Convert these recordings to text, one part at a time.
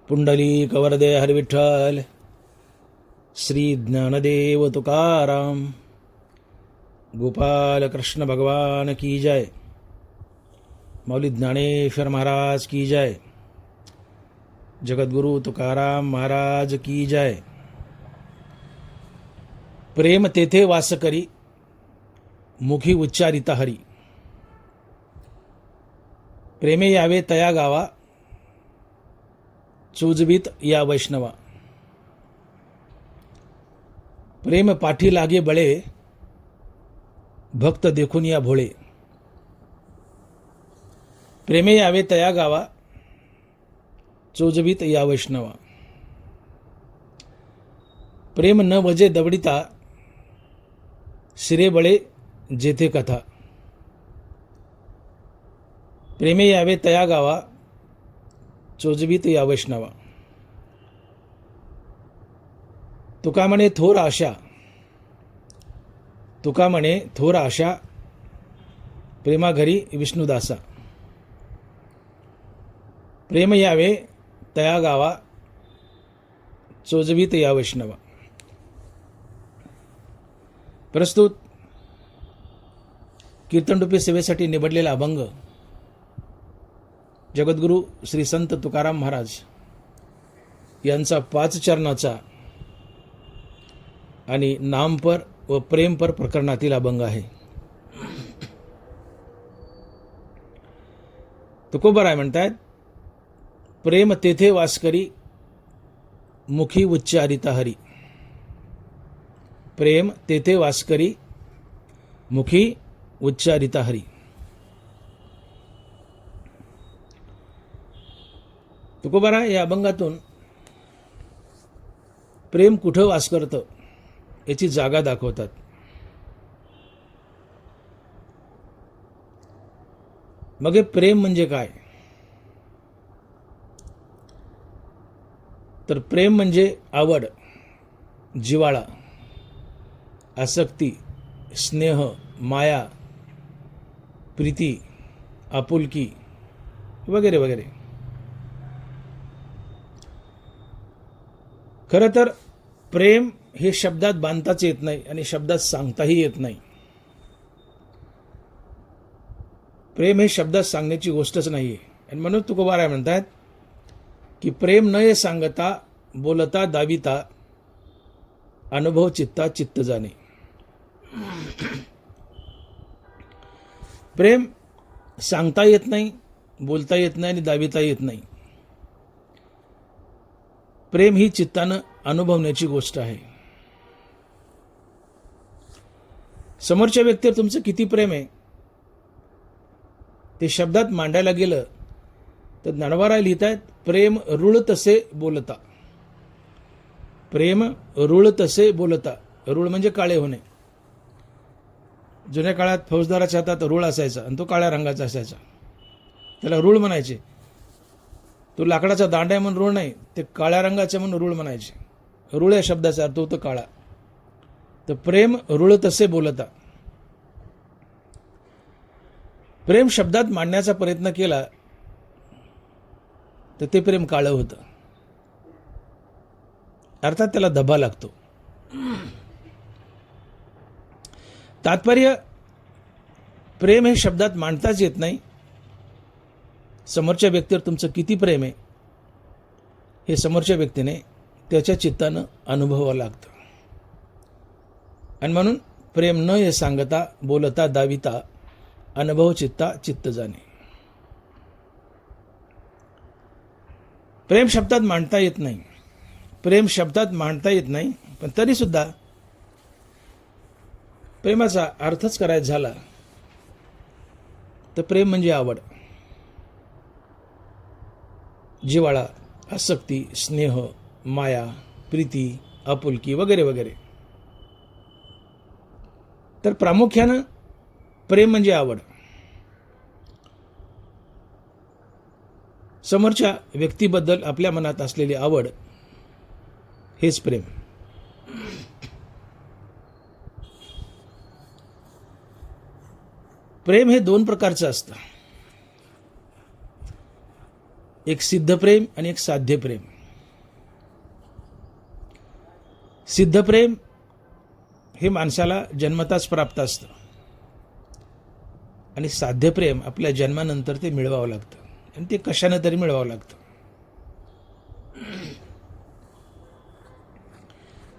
पुंडलिक वरदे हरिविठ्ठल. श्री ज्ञानदेव तुकाराम. गोपाल कृष्ण भगवान की जय. मौली ज्ञानेश्वर महाराज की जय. जगद्गुरु तुकाराम महाराज की जय. प्रेम तेथे वास करी, मुखी उच्चारिता हरी. प्रेमे यावे तया गावा, चोजवीत या वैष्णवा. प्रेम पाठी लागे बळे, भक्त देखून या भोळे. प्रेमे यावे तया गावा, चोजवीत या वैष्णवा. प्रेम न वजे दवडिता, शिरे बळे जेथे कथा. प्रेमे यावे तया गावा, चोजवीत या वैष्णवा. तुका म्हणे थोर आशा, तुका म्हणे थोर आशा, प्रेमा घरी विष्णुदासा. प्रेम यावे तया गावा, चोजवीत या वैष्णवा. प्रस्तुत कीर्तनरूपी सेवेसाठी निवडलेला अभंग जगद्गुरु श्री संत तुकाराम महाराज यांचा 5 चरणाचा आणि नामपर व प्रेमपर प्रकरणातील अभंग आहे. तुकोबाराय म्हणतात, प्रेम तेथे वास करी, मुखी उच्चारिता हरी. प्रेम तेथे वास करी, मुखी उच्चारिता हरी. तुकोबाराय या अभंगातून प्रेम कुठं वास करतं याची जागा दाखवतात. मग हे प्रेम म्हणजे काय? तर प्रेम म्हणजे आवड, जिव्हाळा, आसक्ती, स्नेह, माया, प्रीती, आपुलकी वगैरे वगैरे. खरं तर प्रेम हे शब्दात बांधताच येत नाही आणि शब्दात सांगताही येत नाही. प्रेम हे शब्दात सांगण्याची गोष्टच नाहीये. आणि म्हणून तुकोबाराय म्हणतात की प्रेम न ये सांगता, बोलता दाविता, अनुभव चित्ता चित्त जाणे. प्रेम सांगता येत नाही, बोलता येत नाही आणि दाविता येत नाही. प्रेम ही चित्तानं अनुभवण्याची गोष्ट आहे. समोरच्या व्यक्तीवर तुमचं किती प्रेम आहे ते शब्दात मांडायला गेलं तर ज्ञानोबाराय लिहितायत, प्रेम रुळ तसे बोलता. प्रेम रुळ तसे बोलता. रुळ म्हणजे काळे होणे. जुन्या काळात फौजदाराच्या हातात रुळ असायचा आणि तो काळ्या रंगाचा असायचा, त्याला रुळ म्हणायचे. तो लाकडाचा दांडा म्हणून रुळ नाही, ते काळ्या रंगाचे म्हणून रुळ म्हणायचे. रुळ या शब्दाचा अर्थ होतो काळा. तर प्रेम रुळ तसे बोलता. प्रेम शब्दात मांडण्याचा प्रयत्न केला तर ते प्रेम काळं होतं, अर्थात त्याला धब्बा लागतो. तात्पर्य, प्रेम हे शब्दात मांडताच येत नाही. समोरच्या व्यक्तीवर तुमचं किती प्रेम आहे हे समोरच्या व्यक्तीने त्याच्या चित्तानं अनुभवावं लागतं. आणि म्हणून प्रेम न हे सांगता, बोलता दाविता, अनुभव चित्ता चित्त जाणे. प्रेम शब्दात मांडता येत नाही. प्रेम शब्दात मांडता येत नाही, पण तरी सुद्धा प्रेमाचा अर्थच करायचा झाला तर प्रेम म्हणजे आवड, जिव्हाळा, आसक्ती, स्नेह, माया, प्रीती, आपुलकी वगैरे वगैरे. तर प्रामुख्यानं प्रेम म्हणजे आवड. समोरच्या व्यक्तीबद्दल आपल्या मनात असलेली आवड हेच प्रेम. प्रेम हे 2 प्रकारचं असतं. एक सिद्ध प्रेम आणि एक साध्य प्रेम. सिद्धप्रेम हे माणसाला जन्मताच प्राप्त असतं आणि साध्यप्रेम आपल्या जन्मानंतर ते मिळवावं लागतं आणि ते कशानं तरी मिळवावं लागतं.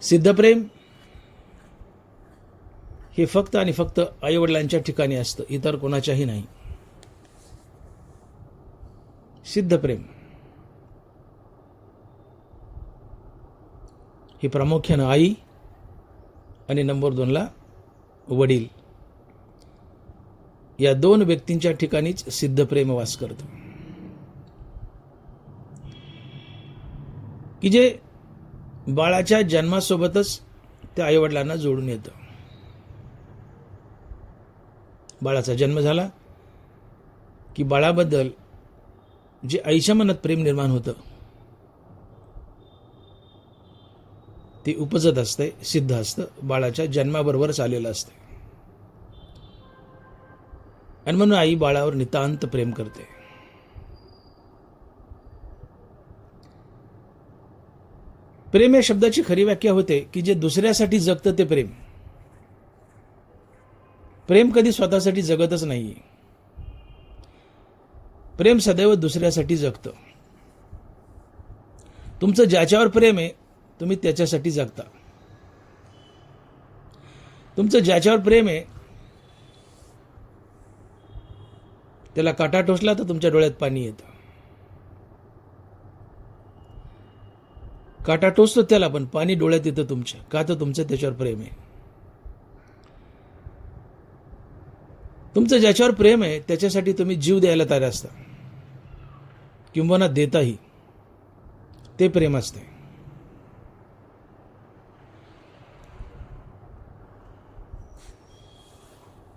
सिद्धप्रेम हे फक्त आणि फक्त आईवडिलांच्या ठिकाणी असतं, इतर कोणाच्याही नाही. सिद्धप्रेम हे प्रामुख्यानं आई आणि नंबर 2ला वडील या 2 व्यक्तींच्या ठिकाणीच सिद्धप्रेम वास करतं, की जे बाळाच्या जन्मासोबतच त्या आईवडिलांना जोडून येतं. बाळाचा जन्म झाला की बाळाबद्दल जे आईच्या मनात प्रेम निर्माण होतं ते उपजत असते, सिद्ध असतं, बाळाच्या जन्माबरोबरच आलेलं असते. आणि म्हणून आई बाळावर नितांत प्रेम करते. प्रेम या शब्दाची खरी व्याख्या होते की जे दुसऱ्यासाठी जगतं ते प्रेम. प्रेम कधी स्वतःसाठी जगतच नाहीये. प्रेम सदैव दुसऱ्यासाठी जगतं. तुमचं ज्याच्यावर प्रेम आहे तुम्ही त्याच्यासाठी जगता. तुमचं ज्याच्यावर प्रेम आहे त्याला काटा टोचला तर तुमच्या डोळ्यात पाणी येतं. काटा टोचतो त्याला पण पाणी डोळ्यात येतं तुमच्या, का तर तुमचं त्याच्यावर प्रेम आहे. तुमचं ज्याच्यावर प्रेम आहे त्याच्यासाठी तुम्ही जीव द्यायला तयार असता, किंबहुना देताही. ते प्रेम असते.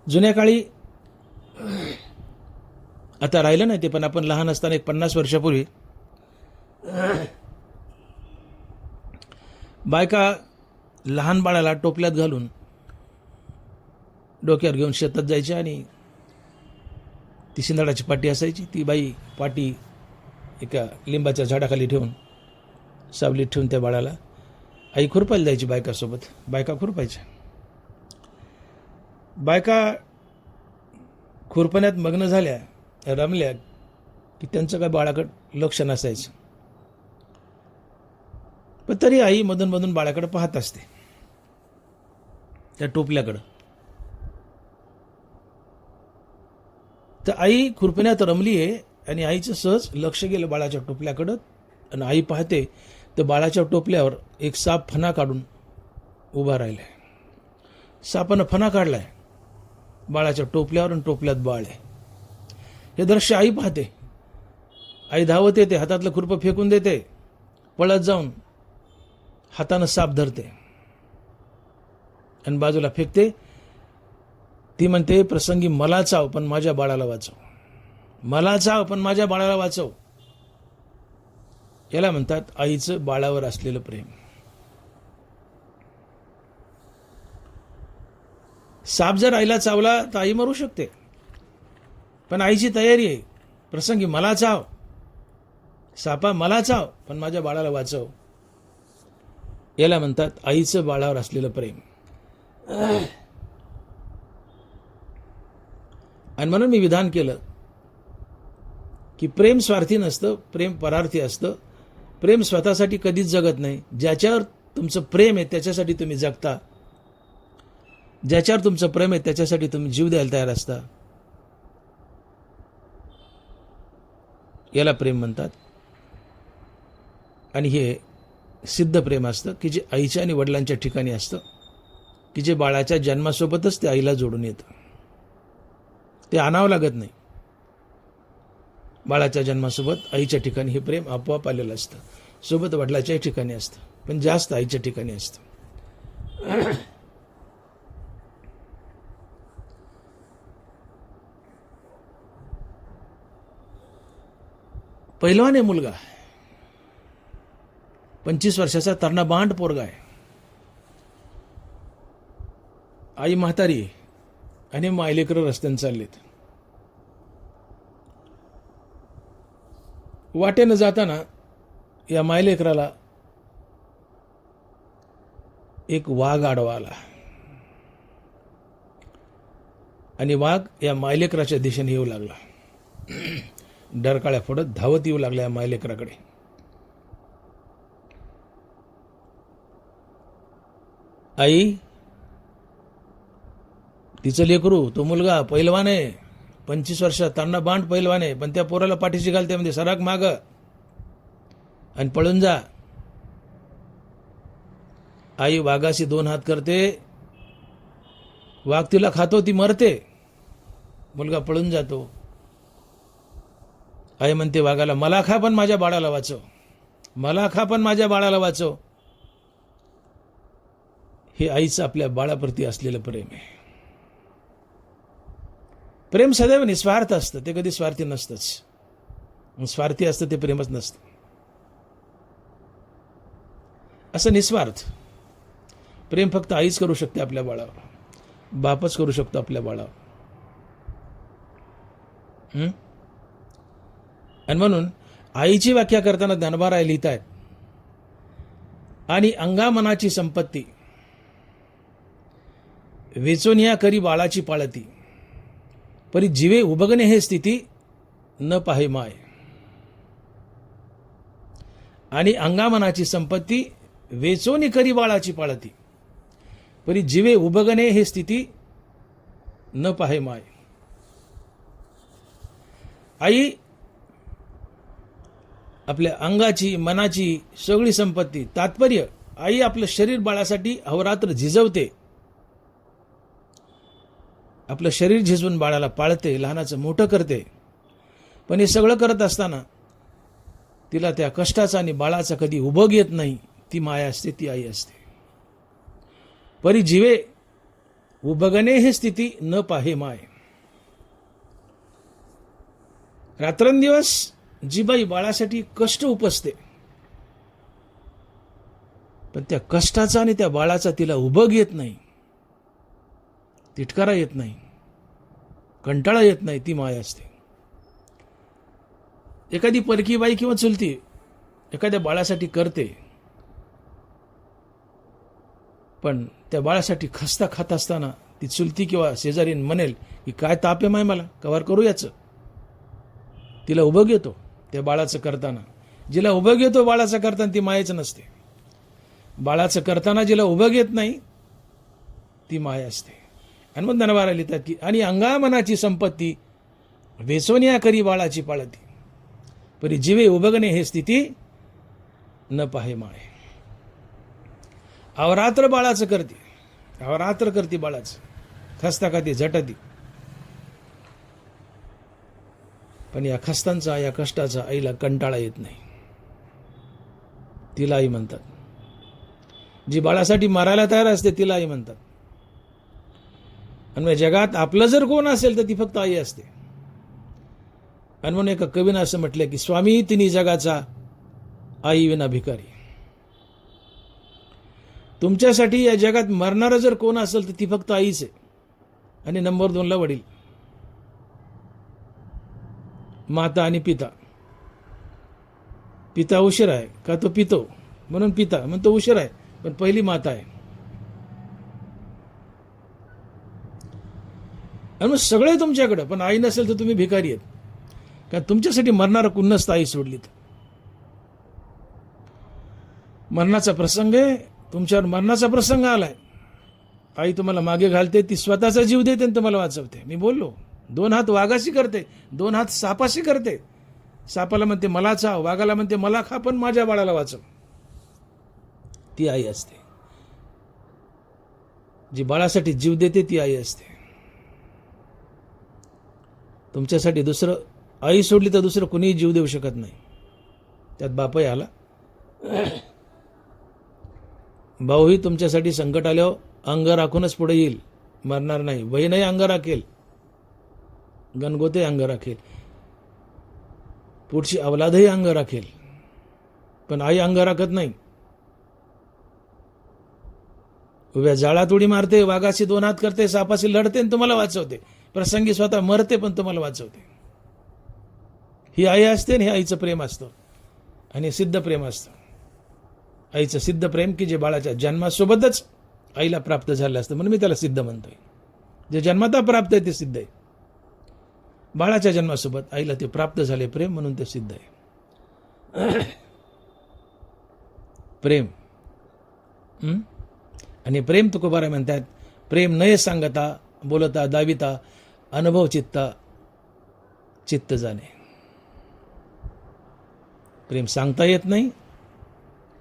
जुन्या काळी आता राहिलं नाही ते, पण आपण लहान असताना एक 50 वर्षापूर्वी बायका लहान बाळाला टोपल्यात घालून डोक्यावर घेऊन शेतात जायची आणि ती शिंदळाची पाटी असायची, ती बाई पाटी एका लिंबाच्या झाडाखाली ठेवून सावलीत ठेवून त्या बाळाला आई खुरपायला जायची बायकासोबत. बायका खुरपायच्या. बायका खुरपण्यात मग्न झाल्या, रमल्या की त्यांचं काय बाळाकडे लक्ष नसायचं, पण तरी आई मधून मधून बाळाकडे पाहत असते, त्या टोपल्याकडं. तर आई खुरपण्यात रमली आहे आणि आईचं सहज लक्ष गेलं बाळाच्या टोपल्याकडं आणि आई पाहते तर बाळाच्या टोपल्यावर एक साप फणा काढून उभा राहिलाय. सापानं फणा काढलाय बाळाच्या टोपल्यावर आणि टोपल्यात बाळ आहे. हे दृश्य आई पाहते. आई धावत येते, हातातलं खुरपं फेकून देते, पळत जाऊन हातानं साप धरते आणि बाजूला फेकते. ती म्हणते, प्रसंगी मला चाव पण माझ्या बाळाला वाचव, मला चाव पण माझ्या बाळाला वाचव. याला म्हणतात आईचं बाळावर असलेलं प्रेम. साप जर आईला चावला तर आई मरू शकते, पण आईची तयारी आहे, प्रसंगी मला चाव, सापा मला चाव पण माझ्या बाळाला वाचव. याला म्हणतात आईचं बाळावर असलेलं प्रेम. आणि म्हणून मी विधान केलं की प्रेम स्वार्थी नसतं, प्रेम परार्थी असतं. प्रेम स्वतःसाठी कधीच जगत नाही. ज्याच्यावर तुमचं प्रेम आहे त्याच्यासाठी तुम्ही जगता, ज्याच्यावर तुमचं प्रेम आहे त्याच्यासाठी तुम्ही जीव द्यायला तयार असता. याला प्रेम म्हणतात. आणि हे सिद्ध प्रेम असतं की जे आईच्या आणि वडिलांच्या ठिकाणी असतं, की जे बाळाच्या जन्मासोबतच ते आईला जोडून येतं. ते आणावं लागत नाही. बाळाच्या जन्मासोबत आईच्या ठिकाणी हे प्रेम आपोआप आलेलं असतं. सोबत वडिलाच्याही ठिकाणी असतं, पण जास्त आईच्या ठिकाणी असतं. पहिलवान आहे मुलगा, 25 वर्षाचा तरणा बांड पोरगा आहे. आई म्हातारी आहे आणि मायलेकर रस्त्याने चाललेत. वाटेनं जाताना या मायलेकराला एक वाघ आडवा आला आणि वाघ या मायलेकराच्या दिशेने येऊ लागला. डरकाळ्या फोडत धावत येऊ लागला या मायलेकराकडे. आई, तिचं लेकरू, तो मुलगा पैलवान आहे, 25 वर्षात तांडा बांड पैलवान आहे, पण त्या पोराला पाठीशी घालते म्हणजे सराग माग आणि पळून जा. आई वाघाशी 2 हात करते, वाघ तिला खातो, ती मरते, मुलगा पळून जातो. आई म्हणते वाघाला, मला खा पण माझ्या बाळाला वाचव, मला खा पण माझ्या बाळाला वाचव. हे आईचं आपल्या बाळाप्रती असलेलं प्रेम आहे. प्रेम सदैव निस्वार्थ असतं, ते कधी स्वार्थी नसतंच. स्वार्थी असतं ते प्रेमच नसतं. असं निस्वार्थ प्रेम फक्त आईच करू शकते आपल्या बाळावर, बापच करू शकतो आपल्या बाळावर. आणि म्हणून आईची व्याख्या करताना ज्ञानोबा लिहित आहेत, आणि अंगामनाची संपत्ती वेचोनिया करी बाळाची पाळती, परी जीवे उबगणे हे स्थिती न पाहे माय. आणि अंगामनाची संपत्ती वेचोनी करी बाळाची पाळती, परी जीवे उबगणे हे स्थिती न पाहे माय. आई आपल्या अंगाची, मनाची सगळी संपत्ती, तात्पर्य आई आपलं शरीर बाळासाठी अहोरात्र झिजवते. आपलं शरीर झिजवून बाळाला पाळते, लहानाचं मोठं करते. पण हे सगळं करत असताना तिला त्या कष्टाचा आणि बाळाचा कधी उबग येत नाही. ती माया असते, ती आई असते. परी जीवे उबगणे हे स्थिती न पाहे माय. रात्रंदिवस जी बाई बाळासाठी कष्ट उपसते, पण त्या कष्टाचा आणि त्या बाळाचा तिला उबग येत नाही, तिटकारा येत नाही, कंटाळा येत नाही, ती माया असते. एखादी परकी बाई किंवा चुलती एखाद्या बाळासाठी करते, पण त्या बाळासाठी खस्ता खात असताना ती चुलती किंवा शेजारीन म्हणेल की काय ताप आहे माय, मला कव्हर करू याचं. तिला उबग येतो त्या बाळाचं करताना. जिला उबग येतो बाळाचं करताना ती मायाच नसते. बाळाचं करताना जिला उबग येत नाही ती माया असते. आणि मग ज्ञानोबा लिहितात की, आणि अंगामनाची संपत्ती वेचोनिया करी बाळाची पाळती, परी जीवे उबगणे हे स्थिती न पाहे माय. अवरात्र बाळाचं करते, अवरात्र करते बाळाचं, खस्ता खाते, झटती. पण या खस्तांचा, या कष्टाचा आईला कंटाळा येत नाही. तिला आई म्हणतात. जी बाळासाठी मारायला तयार असते तिला आई म्हणतात. आणि जगात आपलं जर कोण असेल तर ती फक्त आई असते. आणि म्हणून एका कवीनं असं म्हटलं की, स्वामी तिन्ही जगाचा, आई विना भिकारी. तुमच्यासाठी या जगात मरणारं जर कोण असेल तर ती फक्त आईच आहे. आणि नंबर 2ला वडील, माता आणि पिता. पिता उशीर आहे का, तो पितो म्हणून पिता म्हणतो उशीर आहे, पण पहिली माता आहे. आणि मग सगळे तुमच्याकडं, पण आई नसेल तर तुम्ही भिकारी आहेत. कारण तुमच्यासाठी मरणारं कुणच आई सोडली तर. मरणाचा प्रसंग आहे, तुमच्यावर मरणाचा प्रसंग आलाय, आई तुम्हाला मागे घालते, ती स्वतःचा जीव देते आणि तुम्हाला वाचवते. मी बोललो 2 हात वाघाशी करते, 2 हात सापाशी करते. सापाला म्हणते मला चाव, वाघाला म्हणते मला खा पण माझ्या बाळाला वाचव. ती आई असते. जी बाळासाठी जीव देते ती आई असते. तुमच्यासाठी दुसरं, आई सोडली तर दुसरं कुणीही जीव देऊ शकत नाही. त्यात बापही आला. भाऊही तुमच्यासाठी संकट आल्यावर अंग राखूनच पुढे येईल, मरणार नाही. बहीणही अंग राखेल, गणगोते अंग राखेल, पुढची अवलादही अंग राखेल, पण आई अंग राखत नाही. उभ्या जाळात उडी मारते, वाघाशी 2 हात करते, सापाशी लढते आणि तुम्हाला वाचवते. प्रसंगी स्वतः मरते पण तुम्हाला वाचवते. ही आई असते आणि हे आईचं प्रेम असतं. आणि सिद्ध प्रेम असतं. आईचं सिद्ध प्रेम की जे बाळाच्या जन्मासोबतच आईला प्राप्त झालं असतं, म्हणून मी त्याला सिद्ध म्हणतोय. जे जन्मता प्राप्त आहे ते सिद्ध आहे. बाळाच्या जन्मासोबत आईला ते प्राप्त झाले प्रेम, म्हणून ते सिद्ध आहे. प्रेम. आणि प्रेम तुकोबारा म्हणतात, प्रेम नय सांगता बोलता दाविता अनुभव चित्ता चित्त जाणे. प्रेम सांगता येत नाही,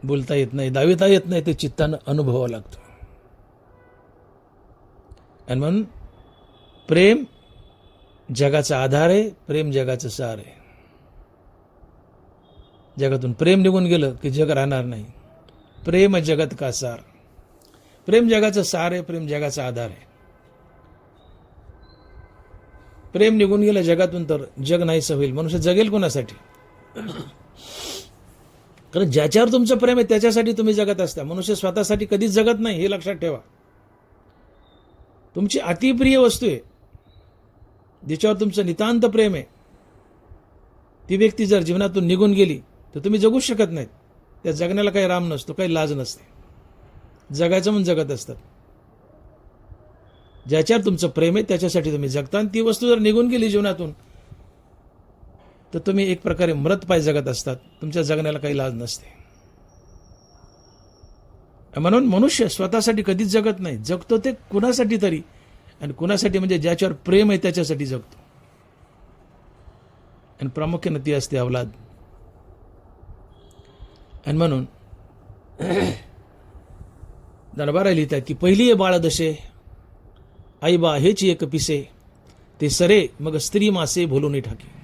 बोलता येत नाही, दाविता येत नाही, ते चित्तानं अनुभवावं लागतं. आणि म्हणून प्रेम जगाचा आधार आहे, प्रेम जगाचं सार आहे. जगातून प्रेम निघून गेलं की जग राहणार नाही. प्रेम जगत का सार. प्रेम जगाचं सार आहे, प्रेम जगाचा आधार आहे. प्रेम निघून गेलं जगातून तर जग नाहीसं होईल. मनुष्य जगेल कोणासाठी? कारण ज्याच्यावर तुमचं प्रेम आहे त्याच्यासाठी तुम्ही जगत असता. मनुष्य स्वतःसाठी कधीच जगत नाही, हे लक्षात ठेवा. तुमची अतिप्रिय वस्तू आहे, जिच्यावर तुमचं नितांत प्रेम आहे, ती व्यक्ती जर जीवनातून निघून गेली तर तुम्ही जगूच शकत नाहीत. त्या जगण्याला काही राम नसतो, काही लाज नसते. जगायचं म्हणून जगत असतात. ज्याच्यावर तुमचं प्रेम आहे त्याच्यासाठी तुम्ही जगता. आणि ती वस्तू जर निघून गेली जीवनातून तर तुम्ही एक प्रकारे मृत पाय जगत असतात. तुमच्या जगण्याला काही लाज नसते. म्हणून मनुष्य स्वतःसाठी कधीच जगत नाही. जगतो ते कुणासाठी तरी, आणि कुणासाठी म्हणजे ज्याच्यावर प्रेम आहे त्याच्यासाठी जगतो. आणि प्रामुख्याने ती असते अवलाद. आणि म्हणून दरबारा लिहितात की पहिली बाळ दशे आई बा हेच एक पिसे, ते सरे मग स्त्री मासे भोलून ठाके.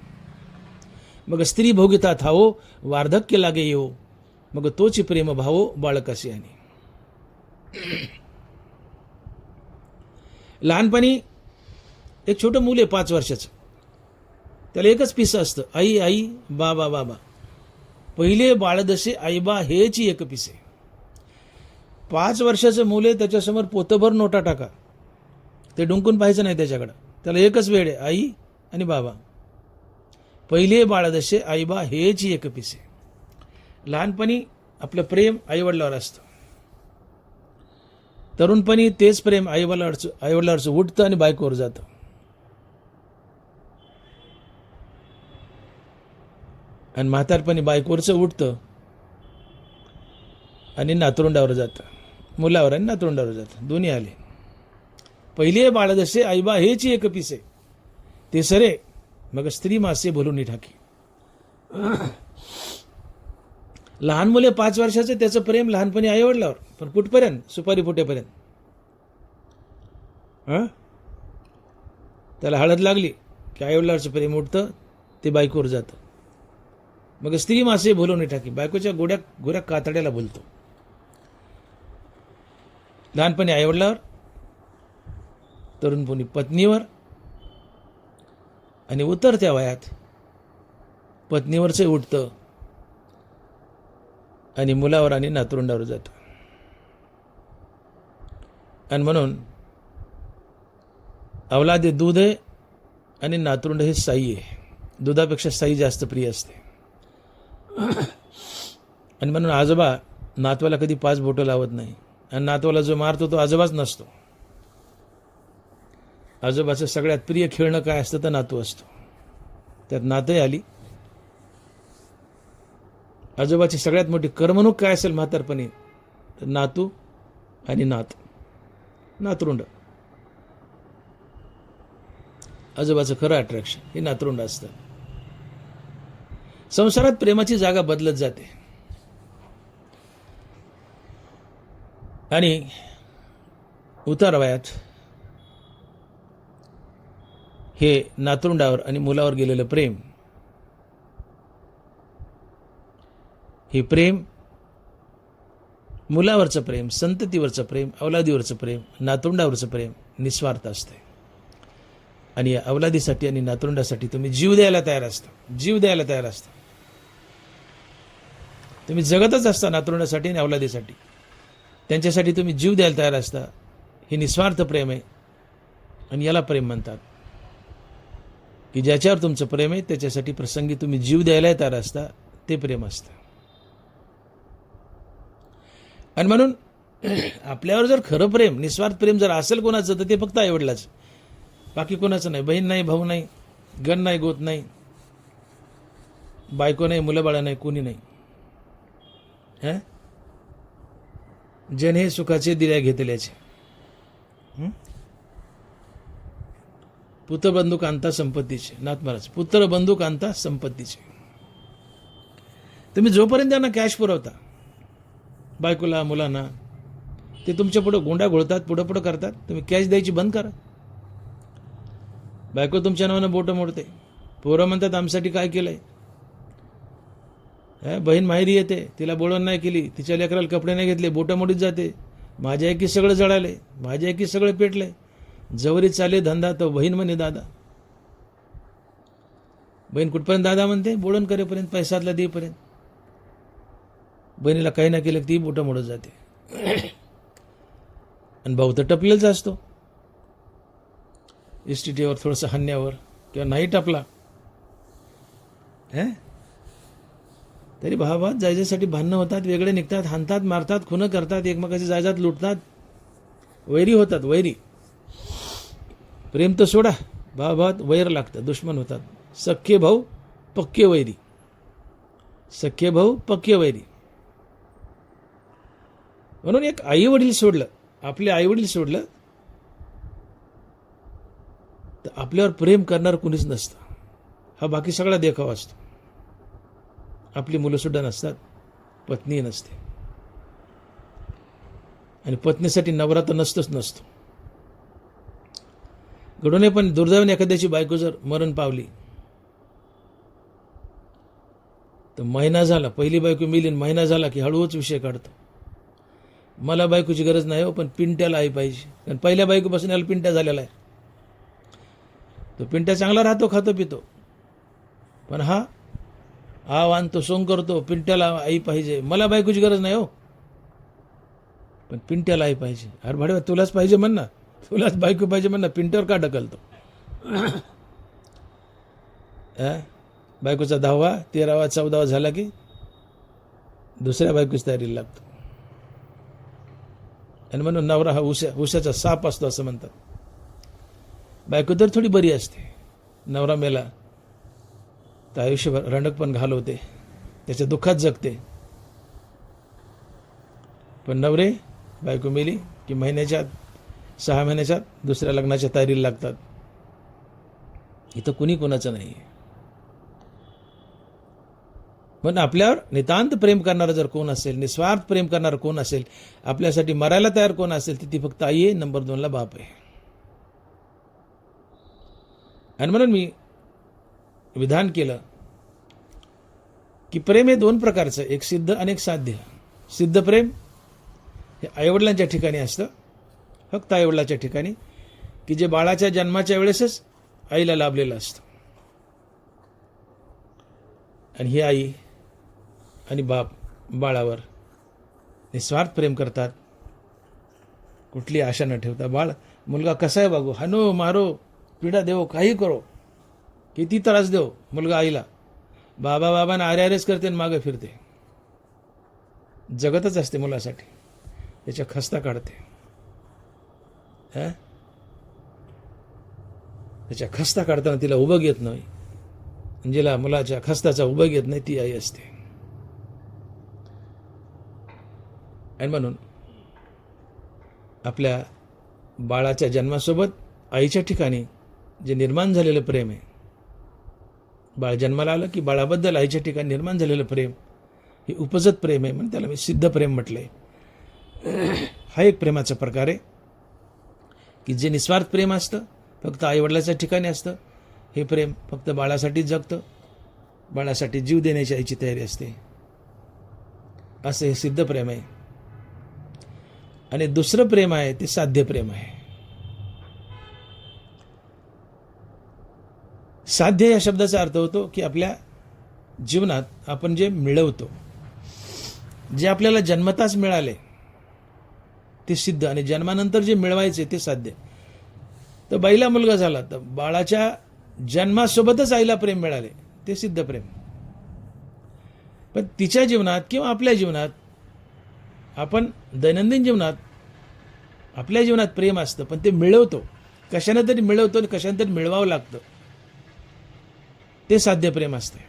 मग स्त्री भोगिता थावो वार्धक्य लागे येवो, मग तोची प्रेम भावो बाळकाशी आणि. लहानपणी एक छोटं मूल आहे 5 वर्षाचं, त्याला एकच पिसं असतं, आई आई बाबा बाबा. पहिले बाळदशे आईबा हेच एक पिसे. 5 वर्षाचं मूल आहे, त्याच्यासमोर पोतभर नोटा टाका, ते डुंकून पाहायचं नाही त्याच्याकडं. त्याला एकच वेळ आहे, आई आणि बाबा. पहिले बाळदशे आईबा हेच एक पिसे. लहानपणी आपलं प्रेम आईवडिलावर असतं. तरुणपणी तेच प्रेम आईवडिलावरचं उठतं आणि बायकोवर जातं. आणि म्हातारपणी बायकोवरचं उठतं आणि नातरुंडावर जातं. मुलावर आणि नातरुंडावर जातं, दोन्ही आले. पहिले बाळदशे आईबा हेच एक पिसे, ते सरे मग स्त्री मासे भरून ठाकी. लहान मुले 5 वर्षाचे, त्याचं प्रेम लहानपणी आईवडिलावर, पण कुठपर्यंत? सुपारी फुटेपर्यंत. त्याला हळद लागली की आईवडिलावरचं प्रेम उठतं, ते बायकोवर जातं. मग स्त्री मासे भोलून टाकी, बायकोच्या गोऱ्या कातड्याला बोलतो. लहानपणी आईवडिलावर, तरुणपणी पत्नीवर, आणि उतरत्या वयात पत्नीवरचं उठतं आणि मुलावर आणि नातरुंडावर जातं. आणि म्हणून अवलाद हे दूध आहे आणि नातरुंड हे साई आहे. दुधापेक्षा साई जास्त प्रिय असते. आणि म्हणून आजोबा नातवाला कधी 5 बोटं लावत नाही. आणि नातवाला जो मारतो तो आजोबाच नसतो. आजोबाचं सगळ्यात प्रिय खेळणं काय असतं तर नातू असतो. त्यात नातही आली. आजोबाची सगळ्यात मोठी करमणूक काय असेल म्हातारपणी तर नातू आणि नातरुंड. आजोबाचं खरं अट्रॅक्शन हे नातरुंड असतं. संसारात प्रेमाची जागा बदलत जाते. आणि उतार वयात हे नातरुंडावर आणि मुलावर गेलेलं प्रेम, हे प्रेम, मुलावरचं प्रेम, संततीवरचं प्रेम, अवलादीवरचं प्रेम, नातरुंडावरचं प्रेम निस्वार्थ असते. आणि या अवलादीसाठी आणि नातरुंडासाठी तुम्ही जीव द्यायला तयार असता. जीव द्यायला तयार असता. तुम्ही जगतच असता नातरुंडासाठी आणि अवलादीसाठी. त्यांच्यासाठी तुम्ही जीव द्यायला तयार असता. हे निस्वार्थ प्रेम आहे. आणि याला प्रेम म्हणतात की ज्याच्यावर तुमचं प्रेम आहे त्याच्यासाठी प्रसंगी तुम्ही जीव द्यायला तयार असता. ते प्रेम असतं. आणि म्हणून आपल्यावर जर खरं प्रेम, निस्वार्थ प्रेम जर असेल कोणाचं, तर ते फक्त आईवडिलाचं, बाकी कोणाचं नाही. बहीण नाही, भाऊ नाही, गण नाही, गोत नाही, बायको नाही, मुलं बाळा नाही, कोणी नाही. हं? जन हे सुखाचे दिल्या घेतल्याचे. पुत्र बंधू कांता संपत्तीचे. नाथ महाराज, पुत्र बंधू कांता संपत्तीचे. तुम्ही जोपर्यंत त्यांना कॅश पुरवता, बायकोला, मुलांना, ते तुमच्या पुढे गोंडा घोळतात, पुढं पुढं करतात. तुम्ही कॅश द्यायची बंद करा. बायको तुमच्या नावानं बोटं मोडते, पोरं म्हणतात आमच्यासाठी काय केलंय. बहीण माहेरी येते, तिला बोलवण नाही केली, तिच्या लेकराला कपडे नाही घेतले, बोटं मोडीत जाते. माझ्या एकी सगळं जळाले, माझ्या एकी सगळं पेटले. जवरी चाले धंदा तर बहीण म्हणे दादा. बहीण कुठपर्यंत दादा म्हणते, बोलवण करेपर्यंत, पैसातला देईपर्यंत. बहिणीला काही ना केलं ती बोटं मोडत जाते. आणि भाऊ तर टपलेलाच असतो, इस्टिटीवर थोडंसं हाणण्यावर, किंवा नाही टपला तरी भावात जायजासाठी भांडणं होतात, वेगळे निघतात, हाणतात, मारतात, खुनं करतात, एकमेकाची जायजात लुटतात, वैरी होतात. वैरी प्रेम तर सोडा, भावात वैर लागतं, दुश्मन होतात. सख्खे भाऊ पक्के वैरी, सख्खे भाऊ पक्के वैरी. म्हणून एक आई वडील सोडलं, आपले आई वडील सोडलं, तर आपल्यावर प्रेम करणार कुणीच नसतं. हा बाकी सगळा देखावा असतो. आपली मुलं सुद्धा नसतात, पत्नी नसते, आणि पत्नीसाठी नवरा तर नसतो. घडून पण दुर्दैवाने एखाद्याची बायको जर मरण पावली, तर महिना झाला, पहिली बायको मिली, महिना झाला की हळूच विषय काढतो. मला बायकोची गरज नाही हो, पण पिंट्याला आई पाहिजे. कारण पहिल्या बायकोपासून याला पिंट्या झालेला आहे. तो पिंट्या चांगला राहतो, खातो पितो, पण हा आणतो, सोंग करतो, पिंट्याला आई पाहिजे. मला बायकोची गरज नाही हो, पण पिंट्याला आई पाहिजे. अरे भाडे, तुलाच पाहिजे म्हण ना, तुलाच बायको पाहिजे म्हण ना, पिंट्यावर का ढकलतो. बायकोचा 10वा 13वा 14वा झाला की दुसऱ्या बायकोची तयारीला लागतो. आणि म्हणून नवरा हा उशाचा साप असतो असं म्हणतात. बायको तर थोडी बरी असते, नवरा मेला तर आयुष्यभर रंडक पण घालवते, त्याच्या दुःखात जगते. पण नवरे, बायको मेली की महिन्याच्या 6 महिन्याच्या दुसऱ्या लग्नाच्या तयारीला लागतात. इथं कुणी कोणाचं नाही. पण आपल्यावर नितांत प्रेम करणारा जर कोण असेल, निस्वार्थ प्रेम करणारा कोण असेल, आपल्यासाठी मरायला तयार कोण असेल, तर ती फक्त आई आहे. नंबर 2ला बाप आहे. आणि म्हणून मी विधान केलं की प्रेम हे 2 प्रकारचं, एक सिद्ध आणि एक साध्य. सिद्ध प्रेम हे आईवडिलांच्या ठिकाणी असतं, फक्त आईवडिलांच्या ठिकाणी, की जे बाळाच्या जन्माच्या वेळेसच आईला लाभलेलं असतं. आणि ही आई आणि बाप बाळावर निस्वार्थ प्रेम करतात, कुठली आशा न ठेवता. बाळ, मुलगा कसा आहे बागू, हानो मारो, पिढा देव, काही करो, किती त्रास देव, मुलगा आईला बाबा बाबांना आर्यारेच करते आणि मागे फिरते, जगतच असते मुलासाठी, त्याच्या खस्ता काढते. त्याच्या खस्ता काढताना तिला उभं घेत नाही, जिला मुलाच्या खस्ताचा उभं घेत नाही ती आई असते. आणि म्हणून आपल्या बाळाच्या जन्मासोबत आईच्या ठिकाणी जे निर्माण झालेलं प्रेम आहे, बाळ जन्माला आलं की बाळाबद्दल आईच्या ठिकाणी निर्माण झालेलं प्रेम हे उपजत प्रेम आहे, म्हणून त्याला मी सिद्ध प्रेम म्हटलंय. हा एक प्रेमाचा प्रकार आहे की जे निस्वार्थ प्रेम असतं, फक्त आईवडिलाच्या ठिकाणी असतं. हे प्रेम फक्त बाळासाठीच जगतं, बाळासाठी जीव देण्याची आईची तयारी असते, असं हे सिद्ध प्रेम आहे. आणि दुसरं प्रेम आहे ते साध्य प्रेम आहे. साध्य या शब्दाचा अर्थ होतो की आपल्या जीवनात आपण जे मिळवतो, जे आपल्याला जन्मताच मिळाले ते सिद्ध, आणि जन्मानंतर जे मिळवायचे ते साध्य. तर बाईला मुलगा झाला तर बाळाच्या जन्मासोबतच आईला प्रेम मिळाले ते सिद्ध प्रेम. पण तिच्या जीवनात किंवा आपल्या जीवनात आपण दैनंदिन जीवनात आपल्या जीवनात प्रेम असतं, पण ते मिळवतो, कशाने तरी मिळवतो आणि कशाने तरी मिळवावं लागतं, ते साध्य प्रेम असते.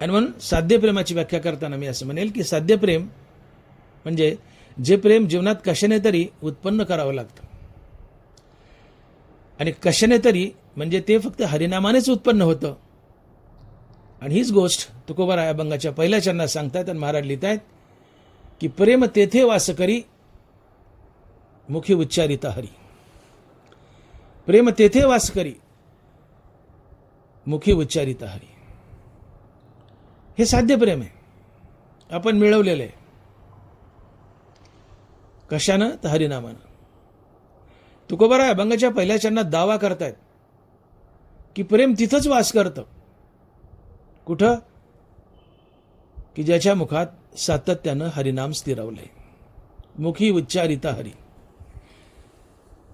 आणि म्हणून साध्य प्रेमाची व्याख्या करताना मी असं म्हणेल की साध्य प्रेम म्हणजे जे प्रेम जीवनात कशाने तरी उत्पन्न करावं लागतं, आणि कशाने तरी म्हणजे ते फक्त हरिनामानेच उत्पन्न होतं. आणि हीच गोष्ट तुकोबाराय अभंगाच्या पहिल्या चरणात सांगतायत आणि महाराज लिहितायत की प्रेम तेथे वास करी, मुखी उच्चारिता हरी. प्रेम तेथे वास करी, मुखी उच्चारिता हरी. हे साध्य प्रेम आहे, आपण मिळवलेलं आहे. कशानं? तर हरिनामानं. तुकोबाराय अभंगाच्या पहिल्या चरणात दावा करतायत की प्रेम तिथंच वास करतं. कुठं? की ज्याच्या मुखात सातत्यानं हरिनाम स्थिरवलंय. मुखी उच्चारिता हरी.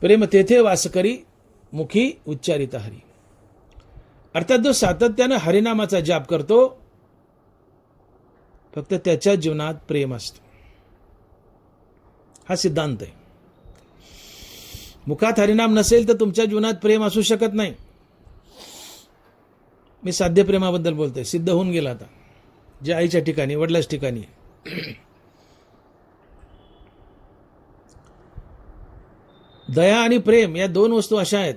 प्रेम तेथे वास करी, मुखी उच्चारिता हरी. अर्थात जो सातत्यानं हरिनामाचा जाप करतो, फक्त त्याच्या जीवनात प्रेम असतं. हा सिद्धांत आहे. मुखात हरिनाम नसेल तर तुमच्या जीवनात प्रेम असू शकत नाही. मी साध्य प्रेमाबद्दल बोलतोय, सिद्ध होऊन गेला आता, जे आईच्या ठिकाणी, वडिलाच ठिकाणी. दया आणि प्रेम या दोन वस्तू अशा आहेत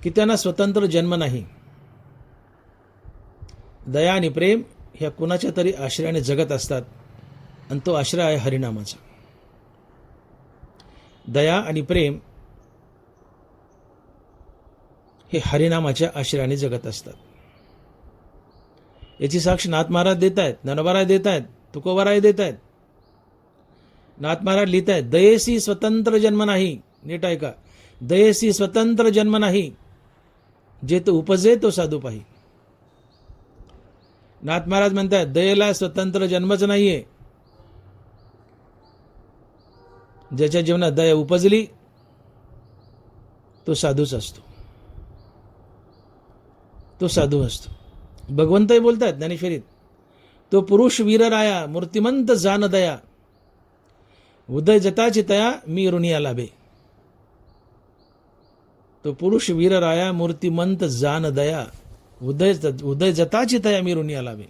की त्यांना स्वतंत्र जन्म नाही. दया आणि प्रेम ह्या कुणाच्या तरी आश्रयाने जगत असतात, आणि तो आश्रय आहे हरिनामाचा. दया आणि प्रेम हे हरिनामाच्या आश्रयाने जगत असतात. याची साक्ष नाथ महाराज देत आहेत, ज्ञानोबाराय देत आहेत, तुकोबाराय देत आहेत. नाथ महाराज लिहित आहेत, दयेसी स्वतंत्र जन्म नाही. नीट ऐका, दयेसी स्वतंत्र जन्म नाही, जे तो उपजे तो साधू पाही. नाथ महाराज म्हणतात दयेला स्वतंत्र जन्मच नाहीये. ज्याच्या जीवनात दया उपजली तो साधूच असतो, तो साधू असतो. भगवंतही बोलतात ज्ञानेश्वरीत, तो पुरुष वीर राया मूर्तिमंत जान दया, उदय जताची तया मी ऋणिया लाभे. तो पुरुष वीर राया मूर्तिमंत जान दया, उदय जताची तया मी ऋणिया लाभे.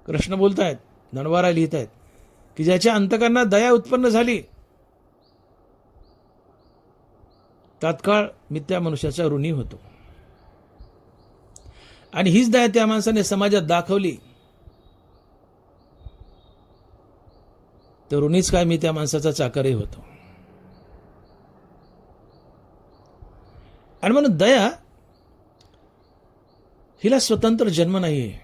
कृष्ण बोलतायत, ज्ञानोबाराय लिहित आहेत की ज्याच्या अंतकरणात दया उत्पन्न झाली, तात्काळ मी त्या मनुष्याचा ऋणी होतो. आणि हीच दया त्या माणसाने समाजात दाखवली तर ऋणीच काय, मी त्या माणसाचा चाकरही होतो. आणि म्हणून दया हिला स्वतंत्र जन्म नाहीये.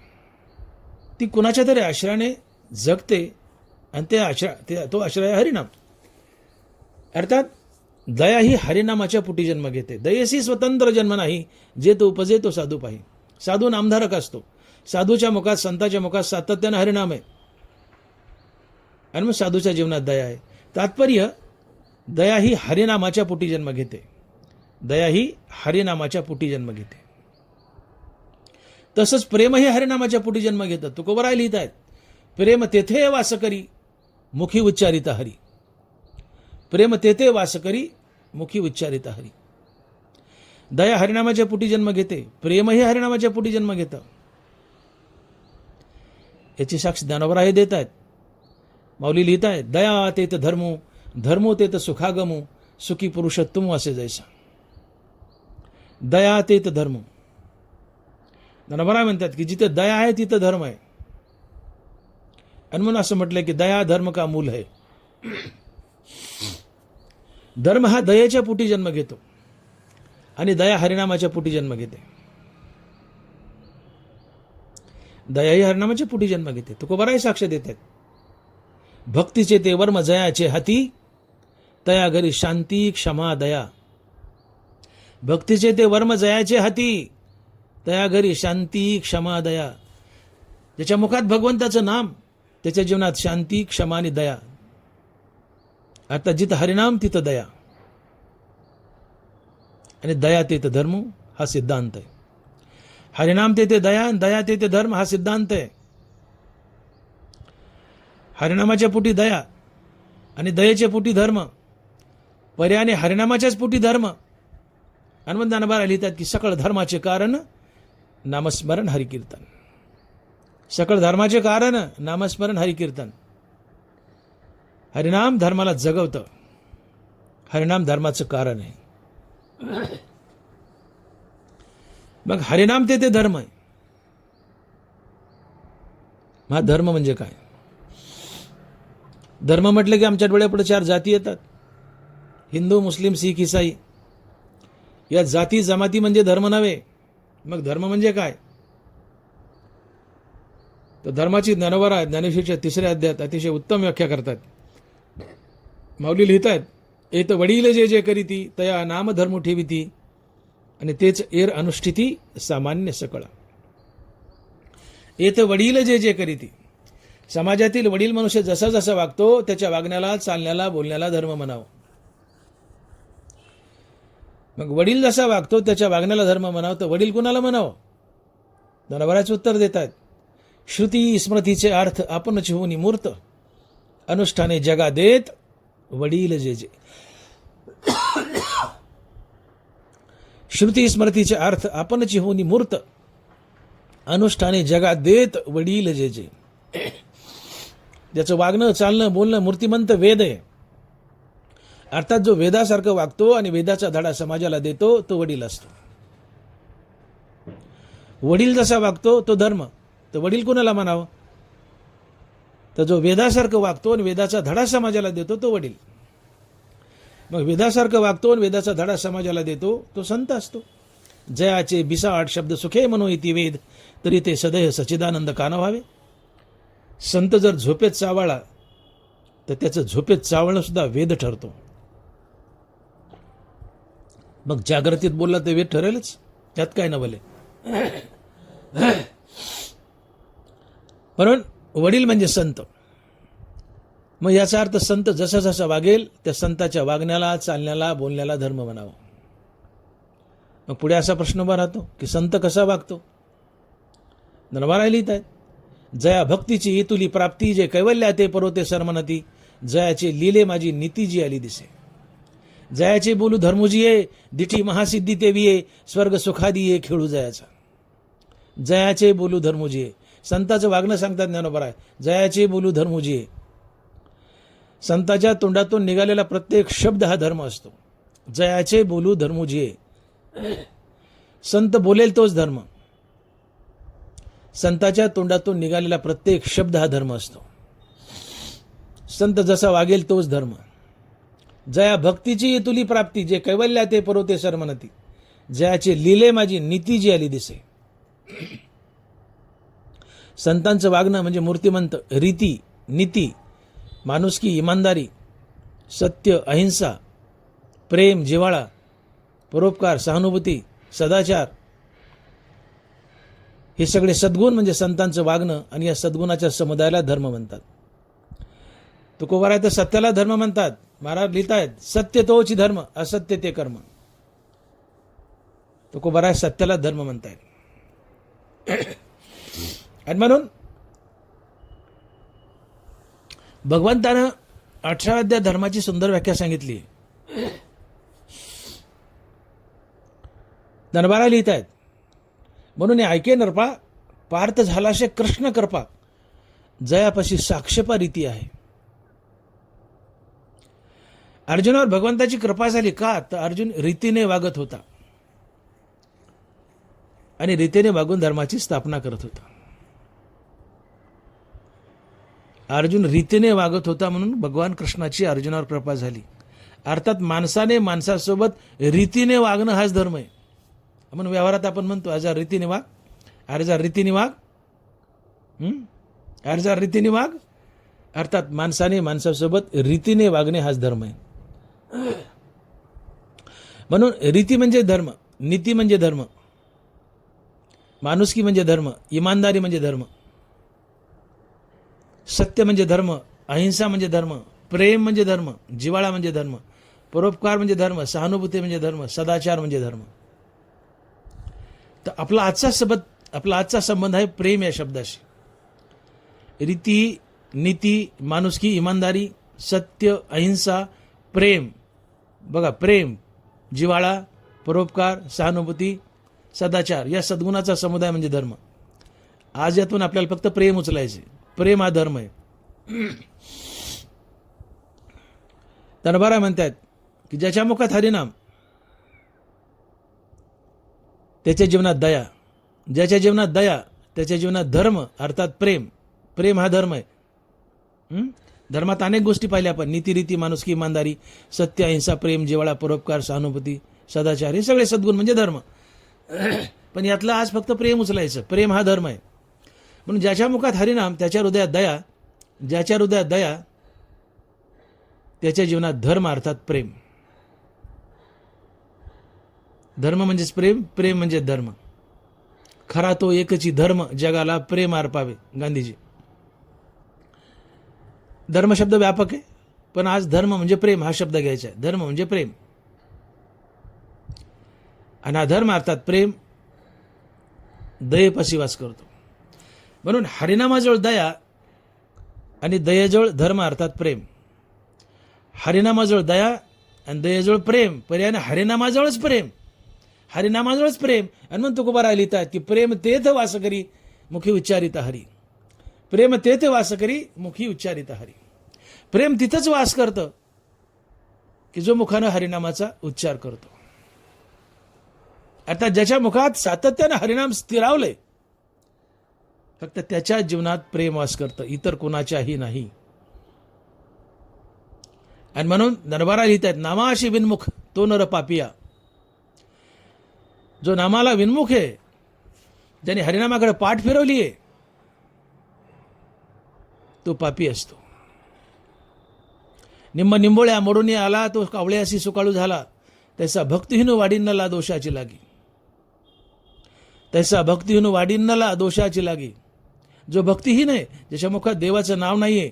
ती कुणाच्या तरी आश्रयाने जगते, आणि तो आश्रय हरिनाम. अर्थात दया ही हरिनामाच्या पोटी जन्म घेते. दयेसी स्वतंत्र जन्म नाही, जे तो उपजे तो साधू पाही. साधू नामधारक असतो. साधूच्या मुखात, संतांच्या मुखात सातत्यानं हरिनाम आहे, आणि मग साधूच्या जीवनात दया आहे. तात्पर्य, दया ही हरिनामाच्या पोटी जन्म घेते. दया ही हरिनामाच्या पोटी जन्म घेते. तसंच प्रेमही हरिनामाच्या पोटी जन्म घेतं. तुकोबाराय लिहित आहेत, प्रेम तेथे वास करी, मुखी उच्चारिता हरी. प्रेम तेथे वास करी, मुखी उच्चारिता हरी. दया हरिनामाच्या पोटी जन्म घेते, प्रेमही हरिनामाच्या पोटी जन्म घेतं. याची साक्ष ज्ञानोबाराय देत आहेत. माऊली लिहित आहेत, दया तेत धर्मो, धर्मो तेत सुखागमो, सुखी पुरुषोत्तम असे जैसा. दया तेत धर्म. ज्ञानोबाराय म्हणतात की जिथे दया आहे तिथं धर्म आहे. आणि म्हणून असं म्हटलंय की दया धर्म का मूल है. धर्म हा दयेच्या पोटी जन्म घेतो, आणि दया हरिनामाच्या पोटी जन्म घेते. दया ही हरिनामाच्या पोटी जन्म घेते. तुकोबाराय साक्ष देत आहेत, भक्तीचे ते वर्म जयाचे हाती, तया घरी शांती क्षमा दया. भक्तीचे ते वर्म जयाचे हाती, तया घरी शांती क्षमा दया. ज्याच्या मुखात भगवंताचं नाम, त्याच्या जीवनात शांती, क्षमा आणि दया. आता जिथं हरिनाम तिथं दया, आणि दया तेथे धर्म हा सिद्धांत आहे. हरिनाम तेथे दया, दया तेथे धर्म हा सिद्धांत आहे. हरिनामाच्या पोटी दया आणि दयेच्या पोटी धर्म, पर्यायाने हरिनामाच्याच पोटी धर्म. हनुमंत ज्ञानोबा लिहितात की सकळ धर्माचे कारण नामस्मरण हरिकीर्तन. सकळ धर्माचे कारण नामस्मरण हरिकीर्तन. हरिनाम धर्माला जगवतं. हरिनाम धर्माचं कारण आहे. मग हरिनाम ते धर्म आहे. हा धर्म म्हणजे काय? धर्म म्हटलं की आमच्या डोळ्यापुढे 4 जाती येतात: हिंदू, मुस्लिम, शीख, ईसाई. या जाती जमाती म्हणजे धर्म नव्हे. मग धर्म म्हणजे काय? तर धर्माची ज्ञानोबा ज्ञानेश्वरीच्या 3ऱ्या अध्यायात अतिशय उत्तम व्याख्या करतात. माऊली लिहितात, एत वडील जे जे करीती तया नाम धर्म ठेविती आणि तेच एर अनुष्ठिती सामान्य सकळ. एत वडील जे जे करीती. समाजातील वडील मनुष्य जसा जसा वागतो त्याच्या वागण्याला, चालण्याला, बोलण्याला धर्म म्हणावं. मग वडील जसा वागतो त्याच्या वागण्याला धर्म म्हणावं, तर वडील कुणाला म्हणावं? ज्ञानोबाच उत्तर देतात, श्रुती स्मृतीचे अर्थ आपणच होऊन मूर्त, अनुष्ठाने जगा देत वडील जे जे. श्रुती स्मृतीचे अर्थ आपणच होऊन मूर्त, अनुष्ठाने जगा देत वडील जे जे. ज्याचं वागणं, चालणं, बोलणं मूर्तिमंत वेद आहे. अर्थात जो वेदासारखं वागतो आणि वेदाचा धडा समाजाला देतो तो वडील असतो. वडील जसा वागतो तो धर्म. तर वडील कुणाला म्हणावं? तर जो वेदासारखं वागतो आणि वेदाचा धडा समाजाला देतो तो वडील. मग वेदासारखं वागतो आणि वेदाचा धडा समाजाला देतो तो संत असतो. जयाचे 28 शब्द सुखे म्हणो इति वेद, तरी ते सदैव सच्चिदानंद कान व्हावे. संत जर झोपेत चावळला तर त्याचं झोपेत चावळणं सुद्धा वेद ठरतो. मग जागृतीत बोलला तर वेद ठरेलच, त्यात काय न भले. म्हणून वडील म्हणजे संत. मग याचा अर्थ संत जसा जसा वागेल त्या संताच्या वागण्याला, चालण्याला, बोलण्याला धर्म म्हणावं. मग पुढे असा प्रश्न उभा राहतो की संत कसा वागतो? ज्ञानोबा लिहित आहेत, जया भक्तीची येतुली प्राप्ती, जे कैवल्या ते परोते सरमनती, जयाचे लीले माझी नीती जी आली दिसे. जयाचे बोलू धर्मुजिये, दिठी महासिद्धी ते विये, स्वर्ग सुखादिये खेळू जयाचा. जयाचे बोलू धर्मुजिये. संताचं वागणं सांगतात ज्ञानोबा, जयाचे बोलू धर्मुजिये. संताच्या तोंडातून निघालेला प्रत्येक शब्द हा धर्म असतो. जयाचे बोलू धर्मुजिये. संत बोलेल तोच धर्म. संताच्या तोंडातून निघालेला प्रत्येक शब्द हा धर्म असतो. संत जसा वागेल तोच धर्म. जया भक्तीची येतुली प्राप्ती, जे कैवल्या ते परोते सरमनती, जयाचे लीले माझी नीती जी आली दिसे. संतांचं वागणं म्हणजे मूर्तिमंत रीती, नीती, माणुसकी, इमानदारी, सत्य, अहिंसा, प्रेम, जिव्हाळा, परोपकार, सहानुभूती, सदाचार, हे सगळे सद्गुण म्हणजे संतांचं वागणं. आणि या सद्गुणाच्या समुदायाला धर्म म्हणतात. तुकोबार आहे तर सत्याला धर्म म्हणतात. महाराज लिहितायत, सत्य तोच धर्म, असत्य ते कर्म. तुकोबार आहे सत्याला धर्म म्हणतायत. आणि म्हणून भगवंतानं 18व्या अध्यायात धर्माची सुंदर व्याख्या सांगितली. ज्ञानोबा लिहित आहेत, म्हणून ऐके नरपा, पार्थ झालाशे कृष्ण कृपा, जयापाशी साक्षेपा रीती आहे. अर्जुनावर भगवंताची कृपा झाली का? तर अर्जुन रीतीने वागत होता आणि रीतीने वागून धर्माची स्थापना करत होता. अर्जुन रीतीने वागत होता म्हणून भगवान कृष्णाची अर्जुनावर कृपा झाली. अर्थात माणसाने माणसासोबत रीतीने वागणं हाच धर्म आहे. म्हणून व्यवहारात आपण म्हणतो आज रीतीने वाग, अर्जा रीतीने वाग, अर्जा रीतीने वाग. अर्थात माणसाने माणसासोबत रीतीने वागणे हाच धर्म आहे. म्हणून रीती म्हणजे धर्म, नीती म्हणजे धर्म, माणुसकी म्हणजे धर्म, इमानदारी म्हणजे धर्म, सत्य म्हणजे धर्म, अहिंसा म्हणजे धर्म, प्रेम म्हणजे धर्म, जिव्हाळा म्हणजे धर्म, परोपकार म्हणजे धर्म, सहानुभूती म्हणजे धर्म, सदाचार म्हणजे धर्म. तर आपला आजचा संबंध आहे प्रेम या शब्दाशी. रीती नीती, माणुसकी, इमानदारी, सत्य, अहिंसा, प्रेम. बघा, प्रेम, जिव्हाळा, परोपकार, सहानुभूती, सदाचार या सद्गुणाचा समुदाय म्हणजे धर्म. आज यातून आपल्याला फक्त प्रेम उचलायचे. प्रेम हा धर्म आहे. दरबारा म्हणतात की ज्याच्या मुखात हरिनाम त्याच्या जीवनात दया, ज्याच्या जीवनात दया त्याच्या जीवनात धर्म अर्थात प्रेम. प्रेम हा धर्म आहे. धर्मात अनेक गोष्टी पाहिल्या आपण. नीतिरीती, माणुसकी, इमानदारी, सत्य, अहिंसा, प्रेम, जिव्हाळा, परोपकार, सहानुभूती, सदाचार हे सगळे सद्गुण म्हणजे धर्म. पण यातलं आज फक्त प्रेम उचलायचं. प्रेम हा धर्म आहे. म्हणून ज्याच्या मुखात हरिनाम त्याच्या हृदयात दया, ज्याच्या हृदयात दया त्याच्या जीवनात धर्म अर्थात प्रेम. धर्म म्हणजेच प्रेम, प्रेम म्हणजे धर्म. खरा तो एकची धर्म जगाला प्रेम अर्पावे. गांधीजी. धर्म शब्द व्यापक आहे, पण आज धर्म म्हणजे प्रेम हा शब्द घ्यायचा आहे. धर्म म्हणजे प्रेम आणि हा धर्म अर्थात प्रेम दयेपाशी वास करतो. म्हणून हरिनामाजवळ दया आणि दयेजवळ धर्म अर्थात प्रेम. हरिनामाजवळ दया आणि दयेजवळ प्रेम. पर्यायाने हरिनामाजवळच प्रेम, हरिनामाजवळच प्रेम. आणि म्हणून तुकोबा लिहितात की प्रेम तेथ वास करी मुखी उच्चारित हरी. प्रेम तेथ वास करी मुखी उच्चारित हरी. प्रेम तिथंच वास करतं की जो मुखानं हरिनामाचा उच्चार करतो. अर्थात ज्याच्या मुखात सातत्यानं हरिनाम स्थिरावलंय फक्त त्याच्या जीवनात प्रेम वास करतं, इतर कोणाच्याही नाही. आणि म्हणून दरबारा लिहितात नामाशी विनमुख तो नर पापिया. जो नामाला विनमुख आहे, ज्याने हरिनामाकडे पाठ फिरवली आहे तो पापी असतो. निम्म निंबोळ्या मोडून आला तो कावळ्याशी सुकाळू झाला. त्याचा भक्तिहीन वाढींनला दोषाची लागी. त्याचा भक्तिहीन वाढींनला दोषाची लागी. जो भक्तिहीन आहे, ज्याच्या मुखात देवाचं नाव नाहीये,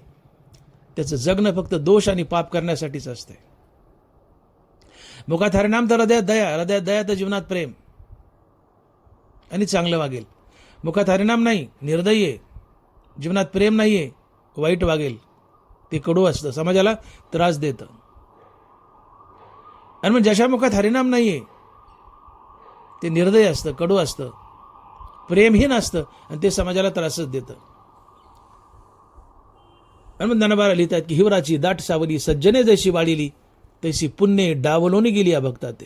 त्याचं जगणं फक्त दोष आणि पाप करण्यासाठीच असते. मुखात हरिनाम तर हृदयात दया, हृदयात दया तर जीवनात प्रेम आणि चांगलं वागेल. मुखात हरिनाम नाही, निर्दयी आहे, जीवनात प्रेम नाहीये, वाईट वागेल, ते कडू असतं, समाजाला त्रास देतं. आणि मग ज्याच्या मुखात हरिनाम नाहीये ते निर्दय असतं, कडू असतं, प्रेमहीन असतं आणि ते समाजाला त्रासच देतं. आणि मग दनबारा लिहितात की हिवराची दाट सावली सज्जने जशी वाढिली तशी पुण्य डावलोनी गेली या भक्ता ते.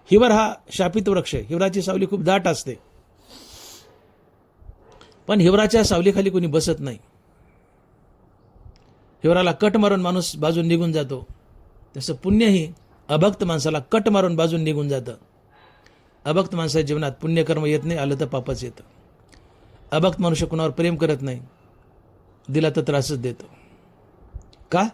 हिवर हा शापित वृक्ष आहे. हिवराची सावली खूप दाट असते, पण हिवराच्या सावलीखाली कोणी बसत नाही. हिवराला कट मारून माणूस बाजून निघून जातो, तसं पुण्यही अभक्त माणसाला कट मारून बाजून निघून जातं. अभक्त माणसाच्या जीवनात पुण्यकर्म येत नाही, आलं तर पापच येतं. अभक्त मनुष्य कुणावर प्रेम करत नाही, दिला तर त्रासच देतो. का?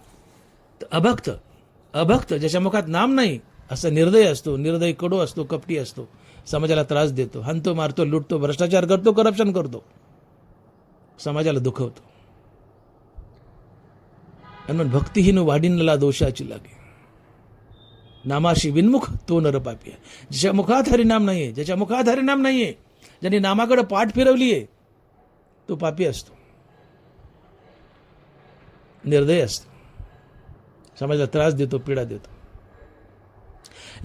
अभक्त ज्याच्या मुखात नाम नाही असं निर्दय असतो, निर्दयी कडू असतो, कपटी असतो, समाजाला त्रास देतो, हाणतो, मारतो, लुटतो, भ्रष्टाचार करतो, करप्शन करतो, समाजाला दुखवतो. आणि मग भक्तिहीन वाढीनला दोषाची लागे. नामाशी विनमुख तो नर पापी. ज्याच्या मुखात हरिनाम नाहीये, ज्याच्या मुखात हरिनाम नाहीये, ज्यांनी नामाकडे पाठ फिरवलीये तो पापी असतो, निर्दय असतो, समाजाला त्रास देतो, पीडा देतो.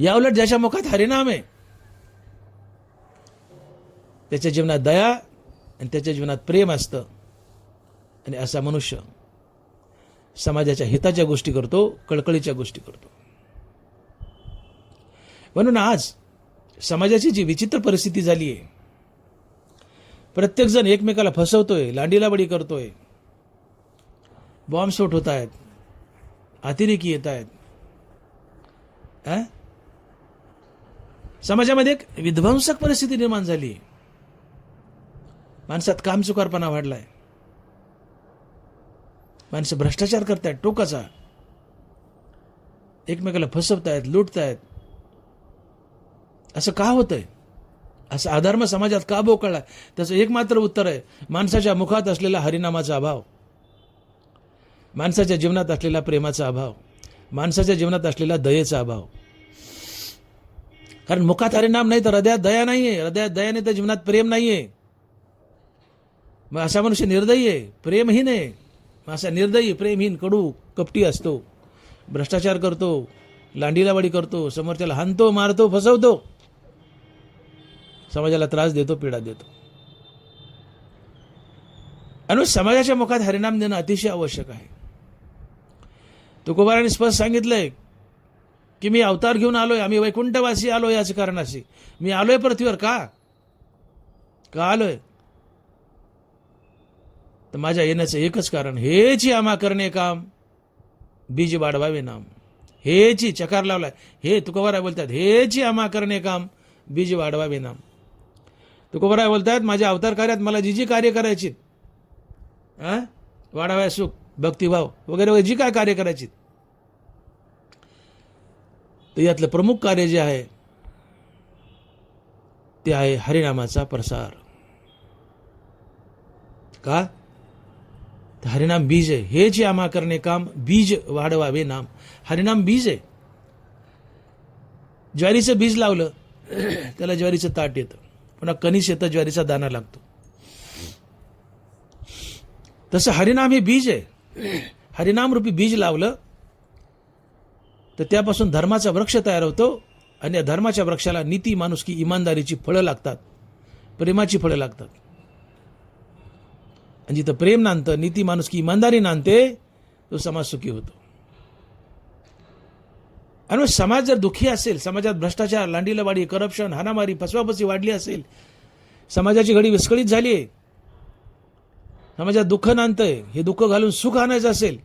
या उलट ज्याच्या मुखात हरिनाम आहे त्याच्या जीवनात दया आणि त्याच्या जीवनात प्रेम असतं. आणि असा मनुष्य समाजाच्या हिताच्या गोष्टी करतो, कळकळीच्या गोष्टी करतो. म्हणून आज समाजाची जी विचित्र परिस्थिती झाली आहे, प्रत्येक जण एकमेकाला फसवतोय, लांडीलाबडी करतोय, बॉम्बस्फोट होत आहेत, अतिरेकी येत आहेत. समाजामध्ये एक विध्वंसक परिस्थिती निर्माण झाली. माणसात कामचुकारपणा वाढलाय, माणसं भ्रष्टाचार करतायत, टोकाचा एकमेकाला फसवतायत, लुटतायत. असं का होतंय? असं अधर्म समाजात का बोकळलाय? त्याचं एकमात्र उत्तर आहे माणसाच्या मुखात असलेला हरिनामाचा अभाव, माणसाच्या जीवनात असलेला प्रेमाचा अभाव, माणसाच्या जीवनात असलेला दयेचा अभाव. कारण मुखात हरिनाम नाही तर हृदयात दया नाहीये, हृदयात दया नाही तर जीवनात प्रेम नाहीये. मग असा मनुष्य निर्दयी आहे, प्रेमहीन आहे. मग असा निर्दयी, प्रेमहीन, कडू, कपटी असतो, भ्रष्टाचार करतो, लांडीलावाडी करतो, समोरच्याला हाणतो, मारतो, फसवतो, समाजाला त्रास देतो, पीडा देतो. आणि समाजाच्या मुखात हरिनाम देणं अतिशय आवश्यक आहे. तुकोबारांनी स्पष्ट सांगितलंय की मी अवतार घेऊन आलोय, आम्ही वैकुंठवासी आलोय याच कारणाशी. मी आलोय पृथ्वीवर का आलोय? तर माझ्या येण्याचं एकच कारण, हेची आम्हा करणे काम, बीज वाढवावे नाम. हेची चकार लावलाय, हे तुकोबाराय बोलतात, हेची आम्हा करणे काम, बीज वाढवावे नाम. तुकोबाराय बोलतात, माझ्या अवतार कार्यात मला जी कार्य करायची, वाढाव्या सुख, भक्तिभाव वगैरे वगैरे जी काय कार्य करायची, तर यातलं प्रमुख कार्य जे आहे ते आहे हरिनामाचा प्रसार. का? हरिनाम बीज आहे. हे जे आम्हा करणे काम, बीज वाढवावे नाम. हरिनाम बीज आहे. ज्वारीचं बीज लावलं त्याला ज्वारीचं ताट येतं, पुन्हा कणीस येतं, ज्वारीचा दाना लागतो. तसं हरिनाम हे बीज आहे. हरिनाम रूपी बीज लावलं तर त्यापासून धर्माचा वृक्ष तयार होतो, आणि या धर्माच्या वृक्षाला नीती, माणुसकी, इमानदारीची फळं लागतात, प्रेमाची फळं लागतात. आणि जिथं प्रेम नांदतं, नीती, माणुसकी, इमानदारी नांदते, तो समाज सुखी होतो. आणि मग समाज जर दुःखी असेल, समाजात भ्रष्टाचार, लांडीलवाडी, करप्शन, हाणामारी, फसवाफसवी वाढली असेल, समाजाची घडी विस्कळीत झाली आहे, समाजात दुःख नांदतंय, हे दुःख घालून सुख आणायचं असेल,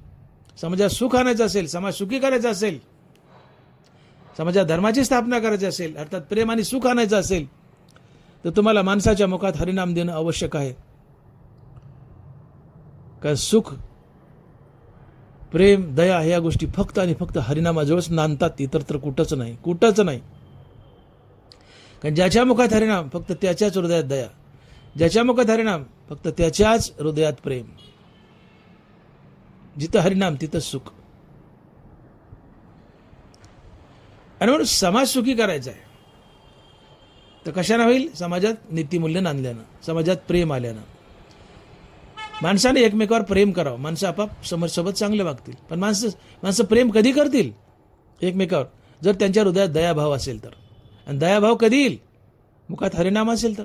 समाजात सुख आणायचं असेल, समाज सुखी करायचा असेल, समाजात धर्माची स्थापना करायची असेल, अर्थात प्रेम आणि सुख आणायचं असेल, तर तुम्हाला माणसाच्या मुखात हरिनाम देणं आवश्यक आहे. कारण सुख, प्रेम, दया ह्या गोष्टी फक्त आणि फक्त हरिनामाजवळच नांदतात, इतरत्र कुठंच नाही, कुठंच नाही. कारण ज्याच्या मुखात हरिनाम, फक्त त्याच्याच हृदयात दया. ज्याच्या मुखात हरिनाम, फक्त त्याच्याच हृदयात प्रेम. जिथं हरिनाम तिथं सुख. आणि म्हणून समाज सुखी करायचा आहे तर कशाने होईल? समाजात नीतिमूल्य नांदल्यानं, समाजात प्रेम आल्यानं. माणसाने एकमेकावर प्रेम करावं, माणसं आपाप समोरसोबत चांगले वागतील. पण माणसं प्रेम कधी करतील एकमेकावर? जर त्यांच्या हृदयात दयाभाव असेल तर. आणि दयाभाव कधी येईल? मुखात हरिनाम असेल तर.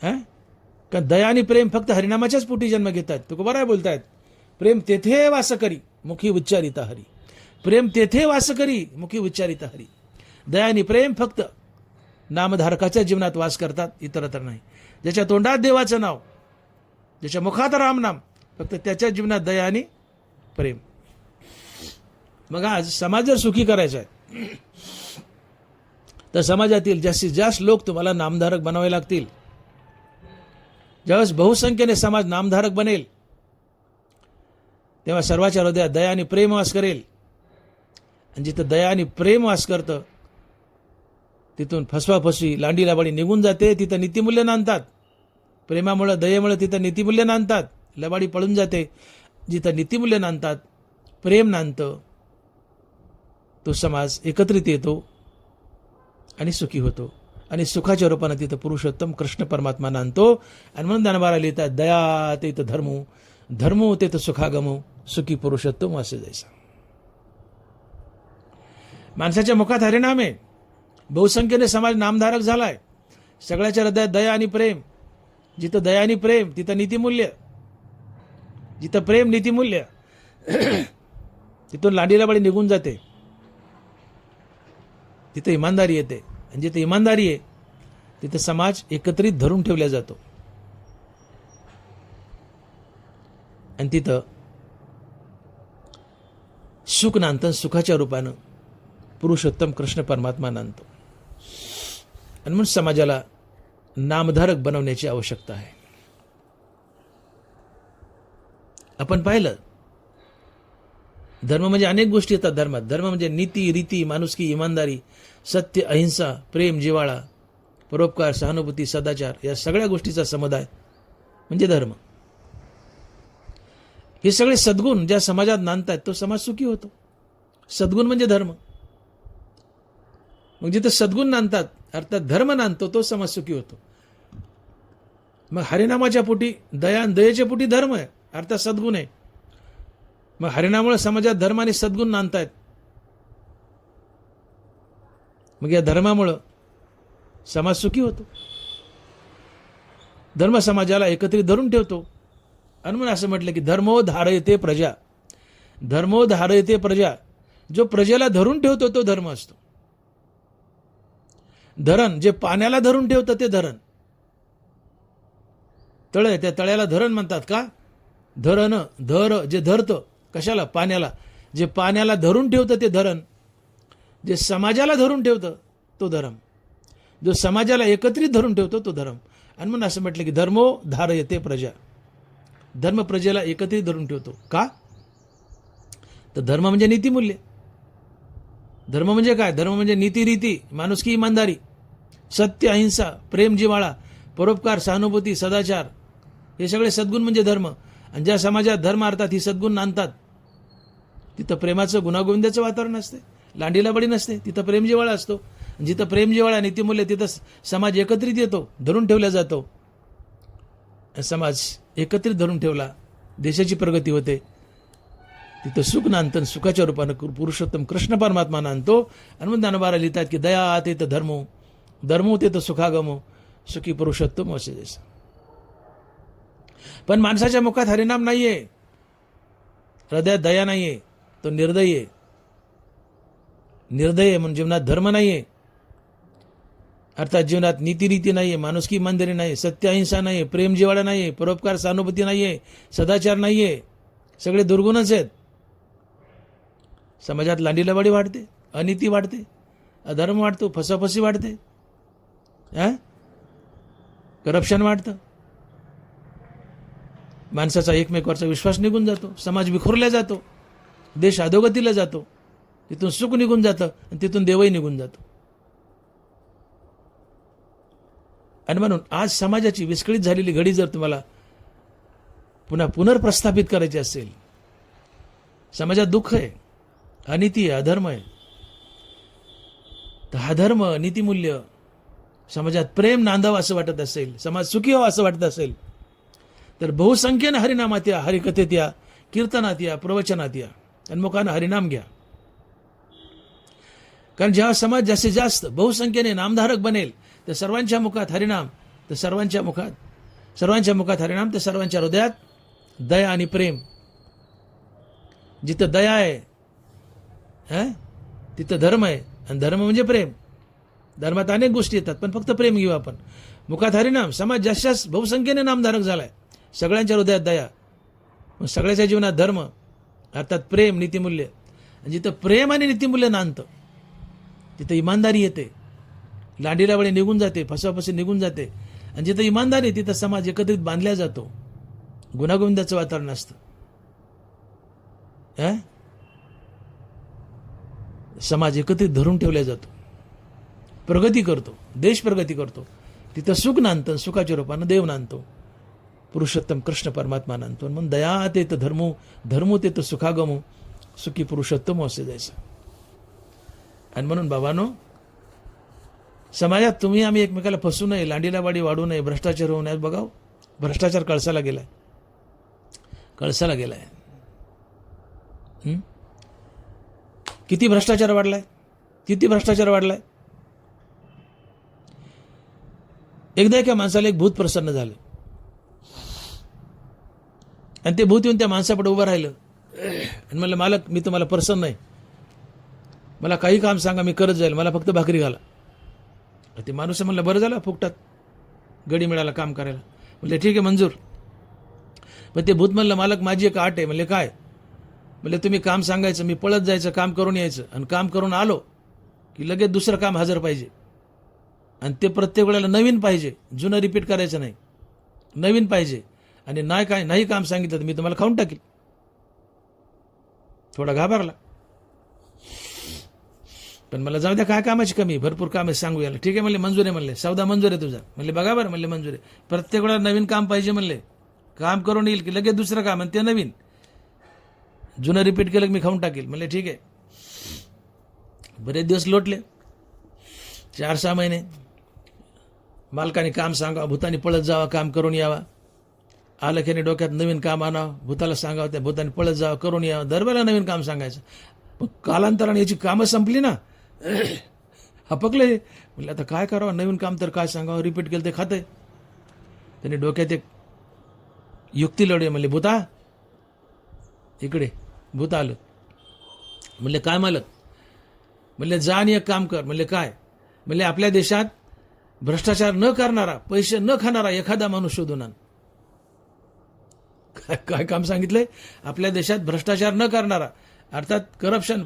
कारण दया आणि प्रेम फक्त हरिनामाच्याच पोटी जन्म घेतात. तुकोबाराय बोलतायत, प्रेम तेथे वास करी, मुखी उच्चारिता हरी. प्रेम तेथे वास करी, मुखी उच्चारिता हरी. दया आणि प्रेम फक्त नामधारकाच्या जीवनात वास करतात, इतरत्र नाही. ज्याच्या तोंडात देवाचं नाव, ज्याच्या मुखात रामनाम, फक्त त्याच्या जीवनात दया आणि प्रेम. मग आज समाज जर सुखी करायचा आहे तर समाजातील जास्तीत जास्त लोक तुम्हाला नामधारक बनावे लागतील. ज्यावेळेस बहुसंख्येने समाज नामधारक बनेल तेव्हा सर्वाच्या हृदयात दया आणि प्रेम वास करेल. आणि जिथं दया आणि प्रेम वास करतं तिथून फसवाफसवी, लांडीलाबाडी निघून जाते. तिथं नीतिमूल्य नांदतात. प्रेमामुळे, दयेमुळे तिथं नीतिमूल्य नांदतात. लबाडी पळून जाते. जिथं नीतिमूल्य नांदतात, प्रेम नांदतं, तो समाज एकत्रित येतो आणि सुखी होतो. आणि सुखाच्या रूपाने तिथं पुरुषोत्तम कृष्ण परमात्मा नांदतो. आणि म्हणून ज्ञानोबाला लिहितात, दया तेथ धर्मो, धर्मो तेथ सुखागमो, सुखी पुरुषोत्तम असे जैसा. माणसाच्या मुखात हरिनाम आहे. बहुसंख्येने समाज नामधारक झालाय. सगळ्याच्या हृदयात दया आणि प्रेम. जिथं दया आणि प्रेम तिथं नीतिमूल्य. जिथं प्रेम, नीतिमूल्य, तिथून लांडीलाबाडी निघून जाते. तिथं इमानदारी येते. आणि जिथं इमानदारी आहे तिथं समाज एकत्रित धरून ठेवला जातो. आणि तिथं सुख नांदतं. सुखाच्या रूपानं पुरुषोत्तम कृष्ण परमात्मा नांदतो. आणि म्हणून समाजाला नामधारक बनवण्याची आवश्यकता आहे. आपण पाहिलं, धर्म म्हणजे अनेक गोष्टी येतात धर्मात. धर्म म्हणजे नीती, रीती, माणुसकी, इमानदारी, सत्य, अहिंसा, प्रेम, जिव्हाळा, परोपकार, सहानुभूती, सदाचार, या सगळ्या गोष्टीचा समुदाय म्हणजे धर्म. हे सगळे सद्गुण ज्या समाजात नांदतात तो समाज सुखी होतो. सद्गुण म्हणजे धर्म. मग जिथे सद्गुण नांदतात, अर्थात धर्म नांदतो, तो समाज सुखी होतो. मग हरिनामाच्या पोटी दया आणि दयेच्या पोटी धर्म आहे, अर्थात सद्गुण आहे. मग हरिनामामुळे समाजात धर्म आणि सद्गुण नांदतायत. मग या धर्मामुळं समाज सुखी होतो. धर्म समाजाला एकत्रित धरून ठेवतो. आणि म्हणून असं म्हटलं की धर्मो धारयते प्रजा. धर्मो धारयते प्रजा. जो प्रजेला धरून ठेवतो तो धर्म असतो. धरण जे पाण्याला धरून ठेवतं ते धरण. तळ आहे त्या तळ्याला धरण म्हणतात का? धरण धर जे धरतं कशाला? पाण्याला. जे पाण्याला धरून ठेवतं ते धरण. जे समाजाला धरून ठेवतं तो धर्म. जो समाजाला एकत्रित धरून ठेवतो तो धर्म. आणि म्हणून असं म्हटलं की धर्मो धारयते प्रजा. धर्म प्रजेला एकत्रित धरून ठेवतो. का? तर धर्म म्हणजे नीतिमूल्य. धर्म म्हणजे काय? धर्म म्हणजे नीतिरीती, माणुसकी, इमानदारी, सत्य, अहिंसा, प्रेम, जिव्हाळा, परोपकार, सहानुभूती, सदाचार, हे सगळे सद्गुण म्हणजे धर्म. आणि ज्या समाजात धर्म अर्थात ही सद्गुण नांदतात तिथं प्रेमाचं गुणागोविंदाचं वातावरण असते, लांडीलाबडी नसते. तिथं प्रेम जिव्हाळा असतो. जिथं प्रेम जिव्हाळा नीतिमूल्य तिथं समाज एकत्रित येतो, धरून ठेवला जातो. समाज एकत्रित धरून ठेवला देशाची प्रगती होते. तिथं सुख नांदतं. सुखाच्या रूपानं पुरुषोत्तम कृष्ण परमात्मा नांदतो. आणि मग ज्ञानोबारा लिहितात की दया ते तर धर्मो, धर्मो ते तर सुखागमो, सुखी पुरुषोत्तम असे जैसा. पण माणसाच्या मुखात हरिनाम नाहीये, हृदयात दया नाहीये, तो निर्दयी आहे. निर्दय म्हणून जीवनात धर्म नाहीये, अर्थात जीवनात नीतिरीती नाहीये, माणुसकी, इमानदारी नाही, सत्य, अहिंसा नाही, प्रेम जिव्हाळा नाहीये, परोपकार, सहानुभूती नाहीये, सदाचार नाहीये. सगळे दुर्गुणच आहेत. समाजात लांडीलबाडी वाढते, अनिती वाढते, अधर्म वाढतो, फसाफसी वाढते, करप्शन वाढतं. माणसाचा एकमेकावरचा विश्वास निघून जातो. समाज विखुरला जातो. देश अधोगतीला जातो. तिथून सुख निघून जातं आणि तिथून देवही निघून जातो. आणि म्हणून आज समाजाची विस्कळीत झालेली घडी जर तुम्हाला पुन्हा पुनर्प्रस्थापित करायची असेल, समाजात दुःख आहे, अनिती आहे, अधर्म आहे, तर हा धर्म, नीतिमूल्य, समाजात प्रेम नांदावं असं वाटत असेल, समाज सुखी व्हावं असं वाटत असेल, तर बहुसंख्येनं हरिनामात या, हरिकथेत या, कीर्तनात या, प्रवचनात या आणि मुखानं हरिनाम घ्या. कारण जेव्हा समाज जास्तीत जास्त बहुसंख्येने नामधारक बनेल तर सर्वांच्या मुखात हरिनाम, तर सर्वांच्या मुखात हरिनाम, तर सर्वांच्या हृदयात दया आणि प्रेम. जिथं दया आहे तिथं धर्म आहे. आणि धर्म म्हणजे प्रेम. धर्मात अनेक गोष्टी येतात पण फक्त प्रेम घेऊ आपण. मुखात हरिनाम, समाज जास्त बहुसंख्येने नामधारक झालाय, सगळ्यांच्या हृदयात दया, मग सगळ्याच्या जीवनात धर्म अर्थात प्रेम, नीतिमूल्य. आणि जिथं प्रेम आणि नीतिमूल्य नांदतं तिथं इमानदारी येते, लांडीलावळी निघून जाते, फसवाफसी निघून जाते. आणि जिथं इमानदारी तिथं समाज एकत्रित बांधला जातो, गुणागोविंदाचं वातावरण असतं. समाज एकत्रित धरून ठेवला जातो, प्रगती करतो, देश प्रगती करतो. तिथं सुख नांदतं, सुखाच्या रूपानं देव नांदतो, पुरुषोत्तम कृष्ण परमात्मा नांदतो. म्हणून दया ते तर धर्मो, धर्मो ते तर सुखागमो, सुखी पुरुषोत्तम असे जायचं. आणि म्हणून बाबांनो, समाजात तुम्ही आम्ही एकमेकाला फसू नये, लांडीलाबाडी वाढू नये, भ्रष्टाचार होऊ नये. बघाव, भ्रष्टाचार कळसाला गेलाय, कळसाला गेलाय. किती भ्रष्टाचार वाढलाय, किती भ्रष्टाचार वाढलाय. एकदा एका माणसाला एक भूत प्रसन्न झालं आणि ते भूत येऊन त्या माणसापुढे उभं राहिलं आणि म्हणलं, मालक मी तुम्हाला प्रसन्न आहे, मला काही काम सांगा, मी करत जाईल, मला फक्त भाकरी घाला. ते माणूस म्हणलं, बरं झालं फुकटात गडी मिळाला काम करायला. म्हणले ठीक आहे मंजूर. पण ते भूत म्हणलं, मालक माझी एक आट आहे. म्हणले काय? म्हणले तुम्ही काम सांगायचं, मी पळत जायचं, काम करून यायचं, आणि काम करून आलो की लगेच दुसरं काम हजर पाहिजे, आणि ते प्रत्येक वेळेला नवीन पाहिजे, जुनं रिपीट करायचं नाही, नवीन पाहिजे. आणि नाही काम सांगितलं तर मी तुम्हाला खाऊन टाकील. थोडा घाबरला, पण मला जाऊ द्या, काय कामाची कमी, भरपूर काम आहे, सांगू याला. ठीक आहे म्हणले, मंजूर आहे म्हणले, सौदा मंजूर आहे तुझा. म्हणले बघा बरं, म्हणले मंजूर आहे, प्रत्येक वेळेला नवीन काम पाहिजे म्हणले, काम करून येईल की लगेच दुसरं काम, आणि ते नवीन, जुनं रिपीट केलं की मी खाऊन टाकील. म्हणले ठीक आहे. बरेच दिवस लोटले, 4-6 महिने. मालकाने काम सांगा, भूताने पळत जावा, काम करून यावा. आलख्याने डोक्यात नवीन काम आणावं, भूताला सांगावं, त्या भूताने पळत जावं, करून यावं. दरवेळेला नवीन काम सांगायचं. मग कालांतराने याची कामं संपली ना. हपकले. म्हणजे आता काय करावं, नवीन काम तर काय सांगावं, रिपीट केलं ते खातंय. त्याने डोक्यात एक युक्ती लढली. म्हणले भूता इकडे. भूत आलं. म्हणले काय मालक? म्हणले जा आणि एक काम कर. म्हणले काय? म्हणले आपल्या देशात भ्रष्टाचार न करणारा, पैसे न खाणारा एखादा माणूस शोधून आण. काय काम सांगितलंय? आपल्या देशात भ्रष्टाचार न करणारा, अर्थात करप्शन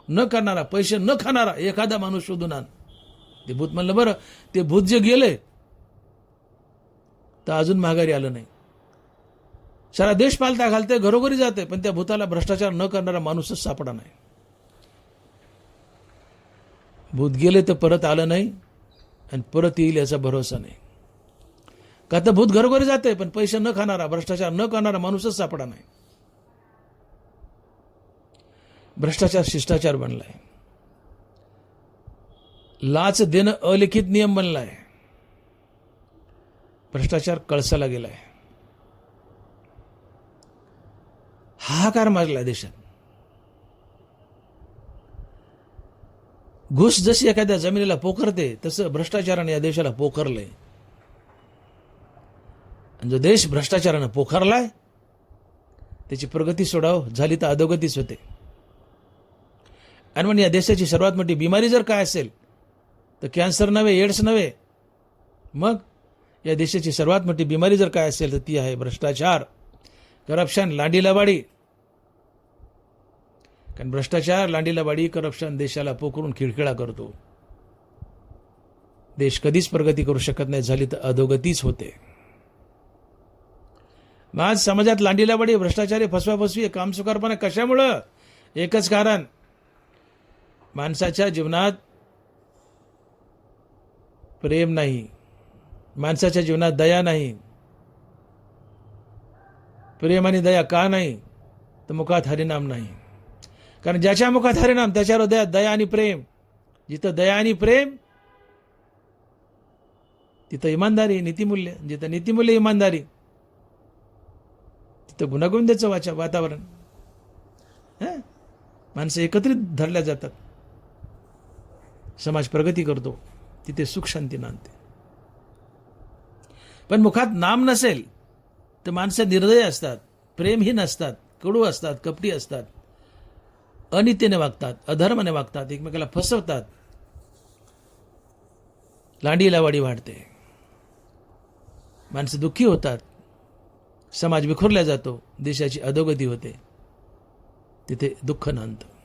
न करणारा, पैसे न खाणारा एखादा माणूस शोधून आण. ते भूत म्हणलं बरं. ते भूत जे गेले तर अजून माघारी आलं नाही. सारा देश पालथा घालते, घरोघरी जाते, पण त्या भूताला भ्रष्टाचार न करणारा माणूसच सापडा नाही. भूत गेले तर परत आलं नाही आणि परत येईल याचा भरोसा नाही. का तर भूत घरोघरी जाते, पण पैसे न खाणारा, भ्रष्टाचार न करणारा माणूसच सापडा नाही. भ्रष्टाचार शिष्टाचार बनलाय. लाच देणं अलिखित नियम बनलाय. भ्रष्टाचार कळसाला गेलाय. हाहाकार माजलाय देशात. घुस जशी एखाद्या जमिनीला पोखरते, तसं भ्रष्टाचाराने या देशाला पोखरलंय. आणि जो देश भ्रष्टाचारानं पोखरलाय त्याची प्रगती सोडाव झाली तर अधोगतीच होते. आणि म्हणून या देशाची सर्वात मोठी बिमारी जर काय असेल तर कॅन्सर नव्हे, एड्स नव्हे, मग या देशाची सर्वात मोठी बिमारी जर काय असेल तर ती आहे भ्रष्टाचार, करप्शन, लांडीलबाडी. कारण भ्रष्टाचार, लांडीलबाडी, करप्शन देशाला पोखरून खिळखिळा करतो. देश कधीच प्रगती करू शकत नाही, झाली तर अधोगतीच होते. मग आज समाजात लांडीलबाडी, भ्रष्टाचारी, फसवाफसवी, कामचुकारपणा कशामुळं? एकच कारण, माणसाच्या जीवनात प्रेम नाही, माणसाच्या जीवनात दया नाही. प्रेम आणि दया का नाही? तर मुखात हरिनाम नाही. कारण ज्याच्या मुखात हरिनाम त्याच्या हृदयात दया आणि प्रेम. जिथं दया आणि प्रेम तिथं इमानदारी, नीतिमूल्य. जिथं नीतिमूल्य, इमानदारी, तिथं गुणागोविंदाचं वातावरण. माणसं एकत्रित धरल्या जातात, समाज प्रगती करतो, तिथे सुख शांती नांदते. पण मुखात नाम नसेल तर माणसं निर्दयी असतात, प्रेमहीन असतात, कडू असतात, कपटी असतात, अनित्यने वागतात, अधर्माने वागतात, एकमेकाला फसवतात. लांडीलबाडी वाढते, माणसं दुःखी होतात, समाज विखुरला जातो, देशाची अधोगती होते, तिथे दुःख नांदतं.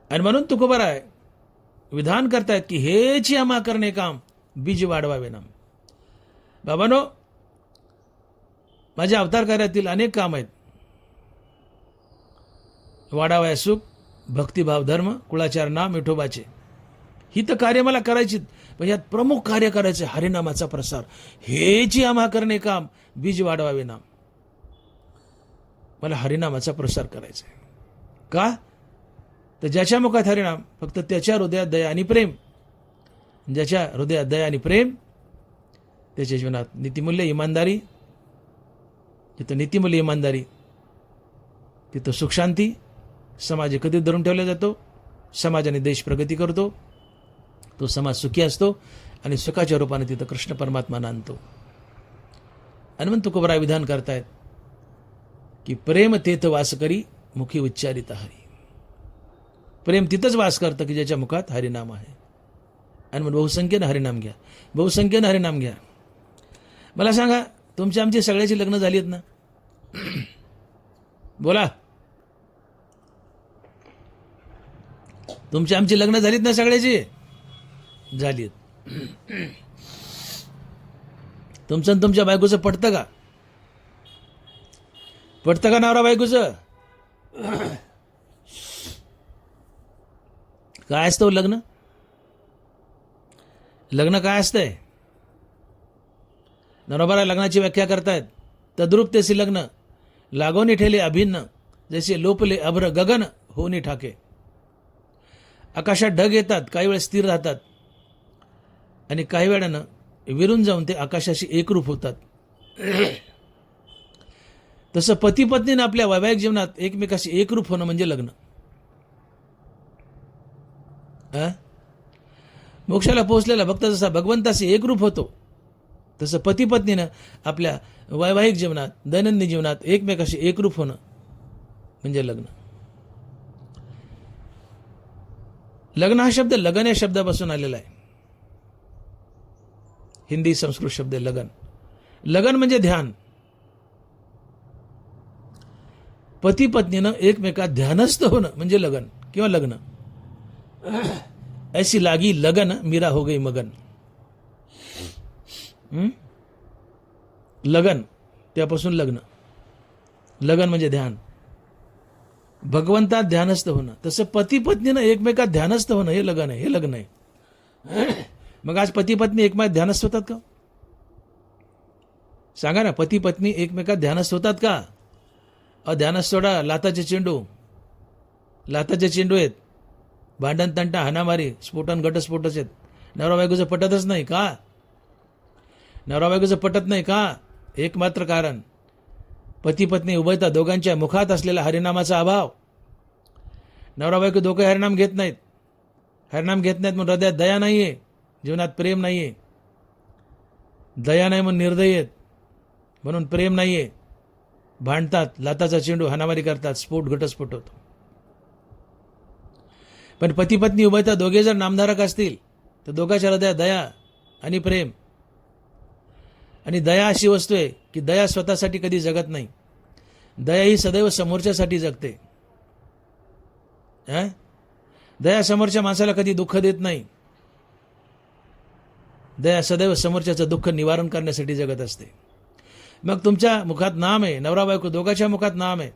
आणि म्हणून तुकोबाराय विधान करतायत की हेची आम्हा करणे काम, बीज वाढवावे नाम. बाबांनो, माझ्या अवतार कार्यातील अनेक काम आहेत. वाढावया सुख, भक्तिभाव, धर्म, कुळाचार, नाम विठोबाचे. ही तर कार्य मला करायची, पण यात प्रमुख कार्य करायचे हरिनामाचा प्रसार. हेची आम्हा करणे काम, बीज वाढवावे नाम. मला हरिनामाचा प्रसार करायचा आहे. का? तर ज्याच्या मुखात हरिनाम, फक्त त्याच्या हृदयात दया आणि प्रेम. ज्याच्या हृदयात दया आणि प्रेम, त्याच्या जीवनात नीतिमूल्य, इमानदारी. जिथं नीतिमूल्य, इमानदारी, तिथं सुखशांती. समाज एकत्रित धरून ठेवला जातो, समाजाने देश प्रगती करतो, तो समाज सुखी असतो आणि सुखाच्या रूपाने तिथं कृष्ण परमात्मा नांदतो. हनुमंत तुकोबराय विधान करतायत की प्रेम तेथ वास करी, मुखी उच्चारित हरी. प्रेम तिथंच वास करतं की ज्याच्या मुखात हरिनाम आहे. आणि मग बहुसंख्येनं हरिनाम घ्या, बहुसंख्येनं हरिनाम घ्या. मला सांगा, तुमची आमची सगळ्याची लग्न झाली आहेत ना? बोला, तुमची आमची लग्न झालीत ना? सगळ्याची झालीत. तुमचं आणि तुमच्या बायकोचं पटतं का? पटतं का नवरा बायकोचं? काय असतं लग्न? लग्न काय असतंय? नरोबरा लग्नाची व्याख्या करतायत. तद्रूप तेसी लग्न लागोनी ठेले अभिन्न, जैसे लोपले अभ्र गगन होनी ठाके. आकाशात ढग येतात, काही वेळ स्थिर राहतात, आणि काही वेळानं विरून जाऊन ते आकाशाशी एकरूप होतात. तसं पती पत्नीनं आपल्या वैवाहिक जीवनात एकमेकाशी एकरूप होणं म्हणजे लग्न. मोक्षाला पोहोचलेला भक्त जसा भगवंताशी एकरूप होतो, तसं पती पत्नीनं आपल्या वैवाहिक जीवनात, दैनंदिन जीवनात एकमेकाशी एकरूप होणं म्हणजे लग्न. लग्न हा शब्द लगन या शब्दापासून आलेला आहे. हिंदी संस्कृत शब्द आहे लगन. लगन म्हणजे ध्यान. पती पत्नीनं एकमेकात ध्यानस्थ होणं म्हणजे लगन किंवा लग्न. ऐसी लागी लगन मीरा हो गई मगन. लगन त्यापासून लग्न. लगन म्हणजे ध्यान, भगवंतात ध्यानस्थ होणं. तसं पती पत्नीनं एकमेकात ध्यानस्थ होणं हे लगन आहे, हे लग्न आहे. मग आज पती पत्नी एकमेकात ध्यानस्थ होतात का? सांगा ना, पती पत्नी एकमेकात ध्यानस्थ होतात का? ध्यानस्थ सोडा, लाताचे चेंडू आहेत, भांडण तंटा हाणामारी स्फोटन घटस्फोटच आहेत. नवरा बायकोचं पटतच नाही का? नवरा बायकोचं पटत नाही का? एक मात्र कारण, पती पत्नी उभयता दोघांच्या मुखात असलेला हरिनामाचा अभाव. नवरा बायको दोघे हरिनाम घेत नाहीत. हरिनाम घेत नाहीत म्हणून हृदयात दया नाहीये, जीवनात प्रेम नाहीये. दया नाही म्हणून निर्दयी आहेत, म्हणून प्रेम नाहीये. भांडतात, लाताचा चेंडू हाणामारी करतात, स्फोट घटस्फोट होतो. पण पती पत्नी उभयता दोघे जर नामधारक असतील तर दोघांच्या हृदयात दया आणि प्रेम. आणि दया अशी वस्तू आहे की दया स्वतःसाठी कधी जगत नाही. दया ही सदैव समोरच्यासाठी जगते. दया समोरच्या माणसाला कधी दुःख देत नाही. दया सदैव समोरच्याचं दुःख निवारण करण्यासाठी जगत असते. मग तुमच्या मुखात नाम आहे, नवरा बायको दोघांच्या मुखात नाम आहे,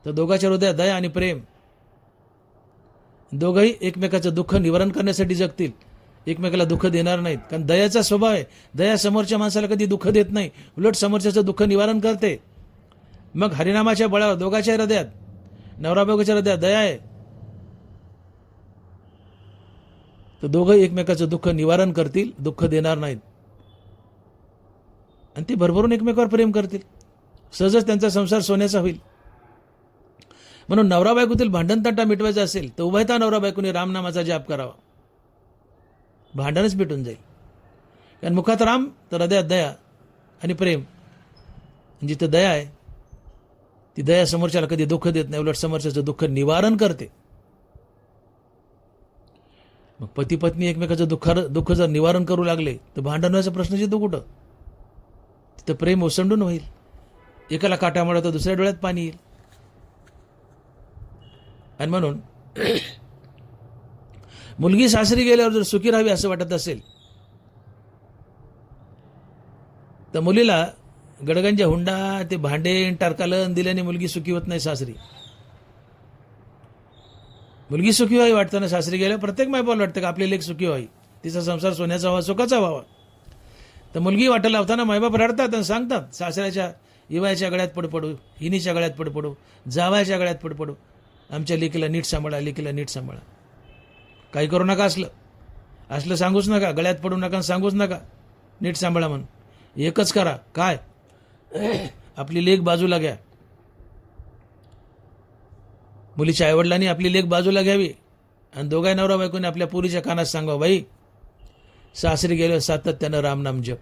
तर दोघांच्या हृदयात दया आणि प्रेम. दोघंही एकमेकाचं दुःख निवारण करण्यासाठी जगतील, एकमेकाला दुःख देणार नाहीत. कारण दयाचा स्वभाव आहे. दया समोरच्या माणसाला कधी दुःख देत नाही, उलट समोरच्याचं दुःख निवारण करते. मग हरिनामाच्या बळावर दोघांच्या हृदयात, नवरा बायकोच्या हृदयात दया आहे, तर दोघं एकमेकाचं दुःख निवारण करतील, दुःख देणार नाहीत. आणि ते भरभरून एकमेकावर प्रेम करतील. सहजच त्यांचा संसार सोन्याचा होईल. म्हणून नवरा बायकोतील भांडण तंटा मिटवायचा असेल तर उभयता नवरा बायकोने रामनामाचा जाप करावा, भांडणच मिटून जाईल. कारण मुखात राम तर हृदयात दया आणि प्रेम. जिथं दया आहे ती दया समोरच्याला कधी दुःख देत नाही, उलट समोरच्याचं दुःख निवारण करते. मग पती पत्नी एकमेकाचं दुःख जर निवारण करू लागले तर भांडण व्हायचा प्रश्नच येतो कुठं? तिथं प्रेम ओसंडून होईल. एकाला काटामुळे तर दुसऱ्या डोळ्यात पाणी येईल. आणि म्हणून मुलगी सासरी गेल्यावर जर सुखी राहावी असं वाटत असेल तर मुलीला गडगंजा हुंडा, ते भांडे टारकालन दिल्याने मुलगी सुखी होत नाही सासरी. मुलगी सुखी व्हावी वाटतं ना सासरी गेल्या. प्रत्येक मायबाला वाटतं का आपली लेक सुखी व्हावी, तिचा संसार सोन्याचा व्हावा, सुखाचा व्हावा. तर मुलगी वाटायला लावताना मायबाप रडतात आणि सांगतात, सासऱ्याच्या इवायच्या गळ्यात पडपडू, हिनीच्या गळ्यात पडपडू, जावायच्या गळ्यात पडपडू, आमच्या लेकीला नीट सांभाळा, लेकीला नीट सांभाळा. काही करू नका, असलं सांगूच नका, गळ्यात पडू नका, सांगूच नका नीट सांभाळा म्हणून. एकच करा, काय आपली लेक बाजूला घ्या. मुलीच्या आईवडिलांनी आपली लेक बाजूला घ्यावी आणि दोघाही नवरा बायकोने आपल्या पुरीच्या कानात सांगावं, बाई सासरी गेल्यावर सातत्यानं रामनाम जप,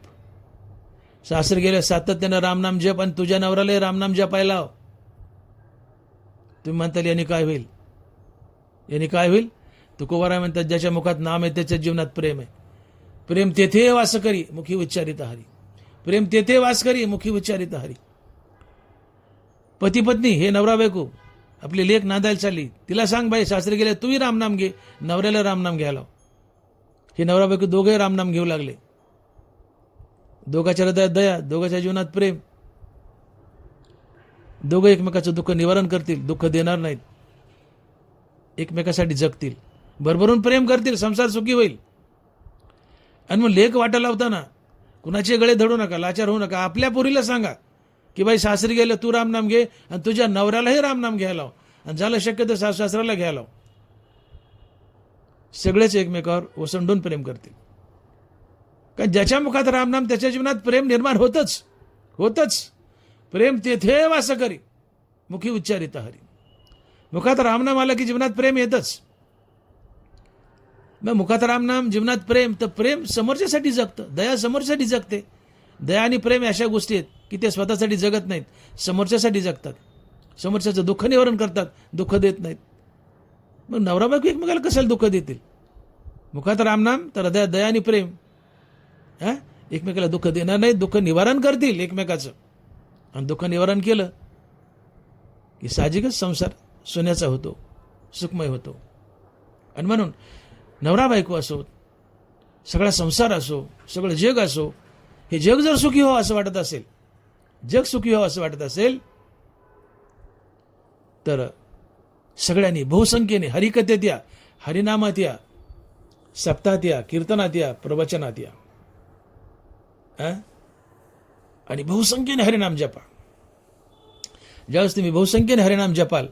सासरी गेल्यावर सातत्यानं रामनाम जप, आणि तुझ्या नवऱ्यालाही रामनाम जपायला लाव. तुम्ही म्हणताल यांनी काय होईल, यांनी काय होईल? तुकोबाराय म्हणतात, ज्याच्या मुखात नाम आहे त्याच्या जीवनात प्रेम आहे. प्रेम तेथे वास करी मुखी उच्चारित हरी. प्रेम तेथे वास करी मुखी उच्चारित हरी. पती पत्नी हे नवरा बायको, आपली लेक नांदायला चालली, तिला सांग बाई सासरी गेले तूही रामनाम घे, नवऱ्याला रामनाम घ्यायला. हे नवरा बायको दोघे रामनाम घेऊ लागले. दोघांच्या हृदयात दया, दोघांच्या जीवनात प्रेम. दोघं एकमेकाचं दुःख निवारण करतील, दुःख देणार नाहीत, एकमेकासाठी जगतील, भरभरून प्रेम करतील, संसार सुखी होईल. आणि मग लेख वाटा लावताना कुणाचे गळे धडू नका, लाचार होऊ नका. आपल्या पोरीला सांगा की बाई सासरी गेलं तू रामनाम घे आणि तुझ्या नवऱ्यालाही रामनाम घ्यायला, आणि झालं शक्य तर सासू सासऱ्याला घ्यायला. सगळेच एकमेकावर ओसंडून प्रेम करतील. कारण ज्याच्या मुखात रामनाम त्याच्या जीवनात प्रेम निर्माण होतच. प्रेम तेथे वास करी मुखी उच्चारित हरी. मुखात रामनाम आलं की जीवनात प्रेम येतच. मग मुखात रामनाम जीवनात प्रेम, तर प्रेम समोरच्यासाठी जगतं, दया समोरच्यासाठी जगते. दया आणि प्रेम अशा गोष्टी आहेत की ते स्वतःसाठी जगत नाहीत, समोरच्यासाठी जगतात. समोरच्याचं दुःख निवारण करतात, दुःख देत नाहीत. मग नवरा बायको एकमेकाला कशाला दुःख देतील? मुखात रामनाम तर हृदयात दया आणि प्रेम. एकमेकाला दुःख देणार नाही, दुःख निवारण करतील एकमेकाचं. आणि दुःख निवारण केलं की साहजिकच संसार सोन्याचा होतो, सुखमय होतो. आणि म्हणून नवरा बायको असो, सगळा संसार असो, सगळं जग असो, हे जग जर सुखी हो असं वाटत असेल, जग सुखी हो असं वाटत असेल, तर सगळ्यांनी बहुसंख्येने हरिकथेत या, हरिनामात या, सप्ताहात या, कीर्तनात या, प्रवचनात या, आणि बहुसंख्येने हरिनाम जपा. ज्यावेळेस तुम्ही बहुसंख्येने हरिनाम जपाल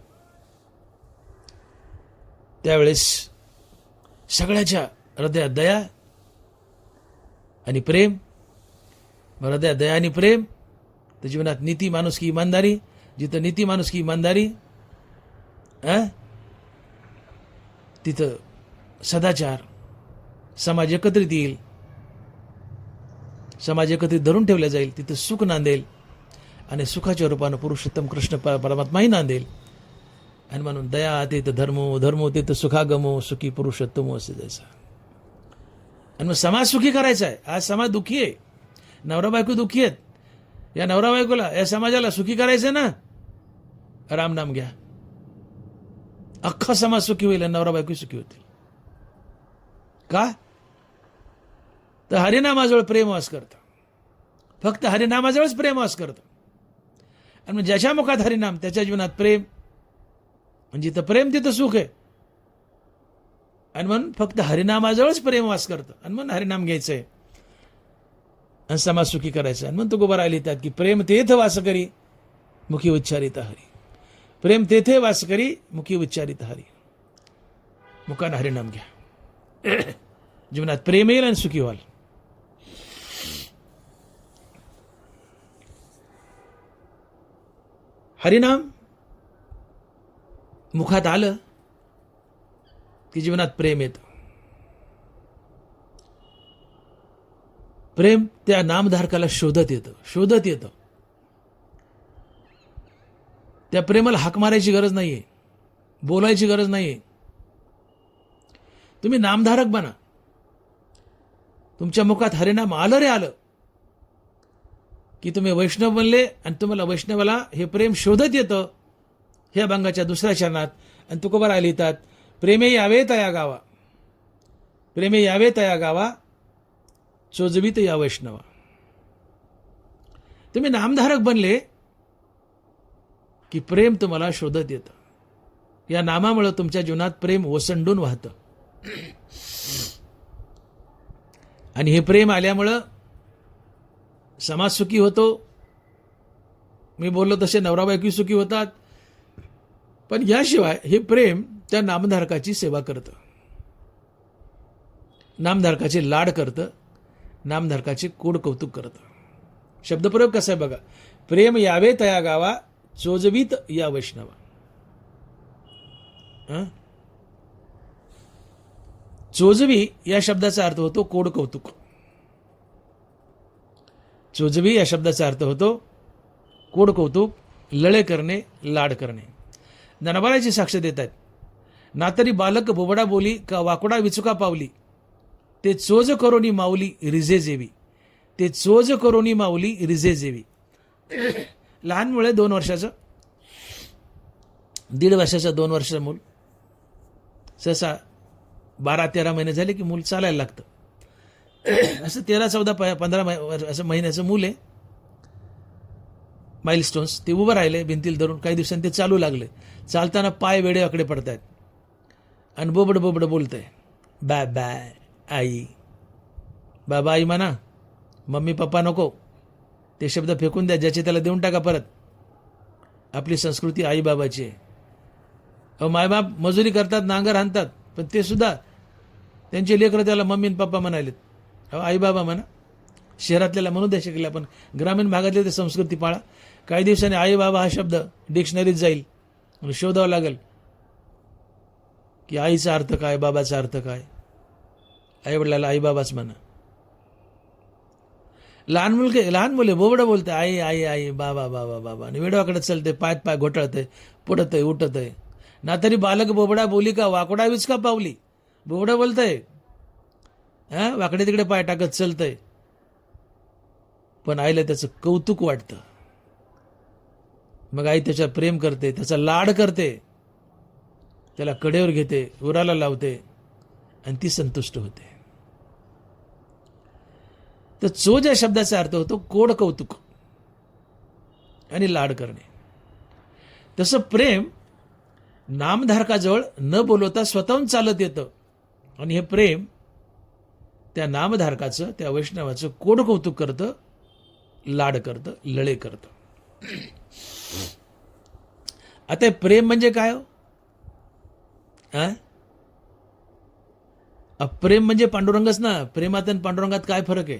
त्यावेळेस सगळ्याच्या हृदयात दया आणि प्रेम. हृदयात दया आणि प्रेम तर जीवनात नीती, माणुसकी, इमानदारी. जिथं नीती, माणुसकी, इमानदारी, तिथं सदाचार, समाज एकत्रित येईल, समाज एकत्रित धरून ठेवला जाईल. तिथं सुख नांदेल आणि सुखाच्या रूपानं पुरुषोत्तम कृष्ण परमात्माही नांदेल. आणि म्हणून दया तिथं धर्मो, धर्मो तिथं सुखागमो, सुखी पुरुषोत्तमो असे जायचं. आणि मग समाज सुखी करायचा आहे. आज समाज दुःखी आहे, नवरा बायको दुःखी आहेत. या नवरा बायकोला, या समाजाला सुखी करायचं ना, रामनाम घ्या. अख्खा समाज सुखी होईल आणि नवरा बायको सुखी होतील. का? तर हरिनामाजवळ प्रेम वास करतं. फक्त हरिनामाजवळच प्रेम वास करतं. आणि मग ज्याच्या मुखात हरिनाम त्याच्या जीवनात प्रेम. म्हणजे जिथं प्रेम तिथं सुख आहे. आणि म्हणून फक्त हरिनामाजवळच प्रेम वास करतं. आणि म्हणून हरिनाम घ्यायचंय आणि समाज सुखी करायचं. आणि म्हणून तुकोबा लिहितात की प्रेम तेथे वास करी मुखी उच्चारित हरी. प्रेम तेथे वास करी मुखी उच्चारित हरी. मुखानं हरिनाम घ्या, जीवनात प्रेम येईल आणि सुखी व्हाल. हरिनाम मुखात आलं की जीवनात प्रेम येतं. प्रेम त्या नामधारकाला शोधत येतं. त्या प्रेमाला हाक मारायची गरज नाहीये, बोलायची गरज नाहीये. तुम्ही नामधारक बना. तुमच्या मुखात हरिनाम आलं रे आलं की तुम्ही वैष्णव बनले. आणि तुम्हाला वैष्णवाला हे प्रेम शोधत येतं. ह्या अभंगाच्या दुसऱ्या चरणात आणि तुकोबा लिहितात, प्रेमे यावे तया गावा, प्रेमे यावे तया गावा, चोजवीत या वैष्णवा. तुम्ही नामधारक बनले की प्रेम तुम्हाला शोधत येतं. या नामामुळे तुमच्या जीवनात प्रेम ओसंडून वाहतं. आणि हे प्रेम आल्यामुळं समाज सुखी होतो. मी बोललो तसे नवरा बायको सुखी होतात. पण याशिवाय हे प्रेम त्या नामधारकाची सेवा करतं, नामधारकाचे लाड करतं, नामधारकाचे कोड कौतुक करतं. शब्दप्रयोग कसा आहे बघा. प्रेम यावे तया गावा, चोजवीत या वैष्णवा. चोजवी या शब्दाचा अर्थ होतो कोड कौतुक. चोजवी या शब्दाचा अर्थ होतो कोड कौतुक, लळे करणे, लाड करणे. ज्ञानोबाची साक्ष देत आहेत. ना तरी बालक बोबडा बोली का वाकडा विचुका पावली, ते चोज करोनी माऊली रिजे जेवी, ते चोज करोनी माऊली रिजे जेवी. लहान मुळे 2 वर्षाचं, 1.5 वर्षाचं, 2 वर्षाचं मूल सहसा 12-13 महिने झाले की मूल चालायला लागतं. असं 13-14-15 असं महिन्याचं मूल आहे. माइलस्टोन्स ते उभं राहिले भिंतीला धरून. काही दिवसांनी ते चालू लागले. चालताना पाय वेडे आकडे पडतायत आणि बोबड बोबड बोलतंय. बाय बाय आई, बाबा आई म्हणा, मम्मी पप्पा नको. ते शब्द फेकून द्या, ज्याचे त्याला देऊन टाका परत. आपली संस्कृती आई बाबाची आहे. मायबाप मजुरी करतात, नांगर हाणतात, पण ते सुद्धा त्यांचे लेकरं त्याला मम्मी आणि पप्पा म्हणालेत. आई बाबा म्हणा, शहरातल्याला म्हणू द्या शिकले, पण ग्रामीण भागातले ते संस्कृती पाळा. काही दिवसांनी आई बाबा हा शब्द डिक्शनरीत जाईल आणि शोधावं लागेल की आईचा अर्थ काय, बाबाचा अर्थ काय. आई वडिलाला आई बाबाच म्हणा. लहान मुले बोबडं बोलते आई आई आई, बाबा बाबा बाबा, आणि वेडवाकडे चलते, पायात पाय घोटाळते, पुढत आहे उठत आहे. ना तरी बालक बोबडा बोली का वाकडावीच का पावली, बोबडं बोलतंय, वाकडे तिकडे पाय टाकत चलतंय. पण आईला त्याचं कौतुक वाटतं. मग आई त्याच्या प्रेम करते, त्याचा लाड करते, त्याला कडेवर घेते, उराला लावते आणि ती संतुष्ट होते. तर चोच या शब्दाचा अर्थ होतो कोड कौतुक आणि लाड करणे. तसं प्रेम नामधारकाजवळ न बोलवता स्वतःहून चालत येतं आणि हे प्रेम त्या नामधारकाचं, त्या वैष्णवाचं कोड कौतुक करतं, लाड करतं, लळे करतं. आता हे प्रेम म्हणजे काय हो? प्रेम म्हणजे पांडुरंगच ना. प्रेमात आणि पांडुरंगात काय फरक आहे?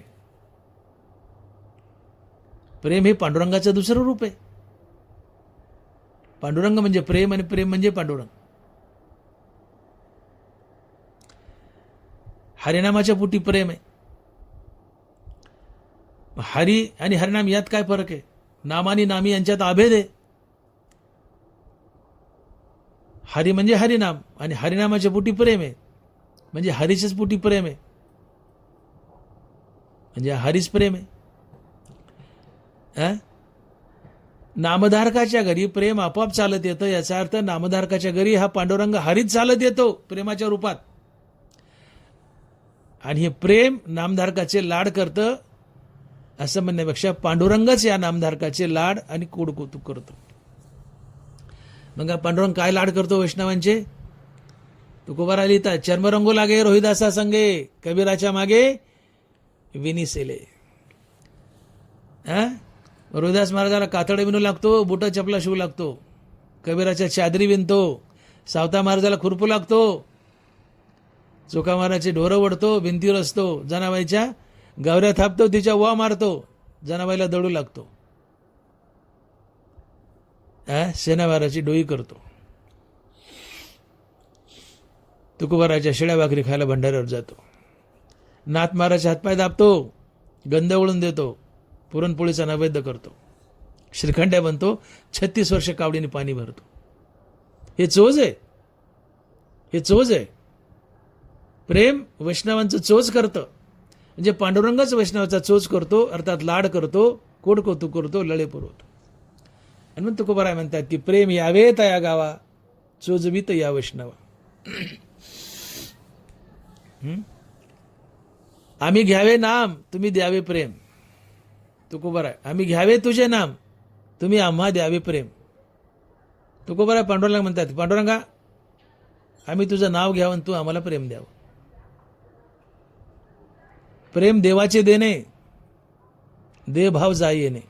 प्रेम हे पांडुरंगाचं दुसरं रूप आहे. पांडुरंग म्हणजे प्रेम आणि प्रेम म्हणजे पांडुरंग. हरिनामाच्या पोटी प्रेम आहे. हरी आणि हरिनाम यात काय फरक आहे? नाम आणि नामी यांच्यात अभेद आहे. हरी म्हणजे हरिनाम आणि हरिनामाच्या पोटी प्रेम आहे, म्हणजे हरीचेच पोटी प्रेम आहे, म्हणजे हरीच प्रेम आहे. नामधारकाच्या घरी प्रेम आपोआप चालत येतं. याचा अर्थ नामधारकाच्या घरी हा पांडुरंग हरीच चालत येतो प्रेमाच्या रूपात. आणि हे प्रेम नामधारकाचे लाड करतं असं म्हणण्यापेक्षा पांडुरंगच या नामधारकाचे लाड आणि कोड कौतुक करतो. मग पांडुरंग काय लाड करतो वैष्णवांचे? तुकोबारा लिहितात, चर्मरंगो लागे रोहिदासा संगे, कबीराच्या मागे विनिसेले. रोहिदास महाराजाला कातडे विणू लागतो, बुट चपला शिवू लागतो. कबीराच्या चादरी विणतो. सावता महाराजाला खुरपू लागतो. चोखा महाराजचे ढोरं ओढतो, भिंतीवर असतो. जनाबाईच्या गावऱ्या थापतो, तिच्या वा मारतो, जनाबाईला दडू लागतो. सेनावाराची डोई करतो. तुकोबाराच्या शिळ्या भाकरी खायला भंडाऱ्यावर जातो. नाथ महाराजचे हातपाय दाबतो, गंध ओळून देतो, पुरणपोळीचा नैवेद्य करतो, श्रीखंड्या बनतो, 36 वर्ष कावडीने पाणी भरतो. हे चोज आहे, हे चोज आहे. प्रेम वैष्णवांचं चोज करतं. म्हणजे पांडुरंगच वैष्णवाचा चोज करतो, अर्थात लाड करतो, कोड कौतुक करतो, लळे पुरवतो. आणि मग तुकोबाराय म्हणतात की प्रेम यावे तया गावा, चोजवीत या वैष्णवा. आम्ही घ्यावे नाम, तुम्ही द्यावे प्रेम. तुकोबाराय, आम्ही घ्यावे तुझे नाम, तुम्ही आम्हा द्यावे प्रेम. तुकोबाराय पांडुरंगा म्हणतात, पांडुरंगा आम्ही तुझं नाव घ्यावं आणि तू आम्हाला प्रेम द्यावं. प्रेम देवाचे देणे, देवभाव जाई येणे.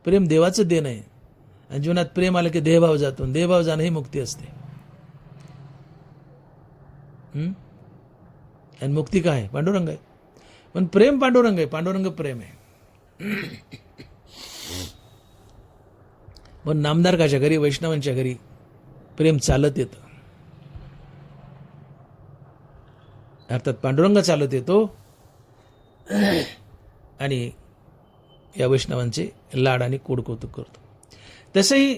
प्रेम देवाचं देणं आहे. आणि जीवनात प्रेम आलं की देहभाव जातो, देहभाव जाणं ही मुक्ती असते. आणि मुक्ती काय आहे? पांडुरंग आहे. पण प्रेम पांडुरंग आहे, पांडुरंग प्रेम आहे. पण नामधारकाच्या घरी, वैष्णवांच्या घरी प्रेम चालत येतं. अर्थात पांडुरंग चालत येतो आणि या वैष्णवांचे लाड आणि कोड कौतुक करतो. तसंही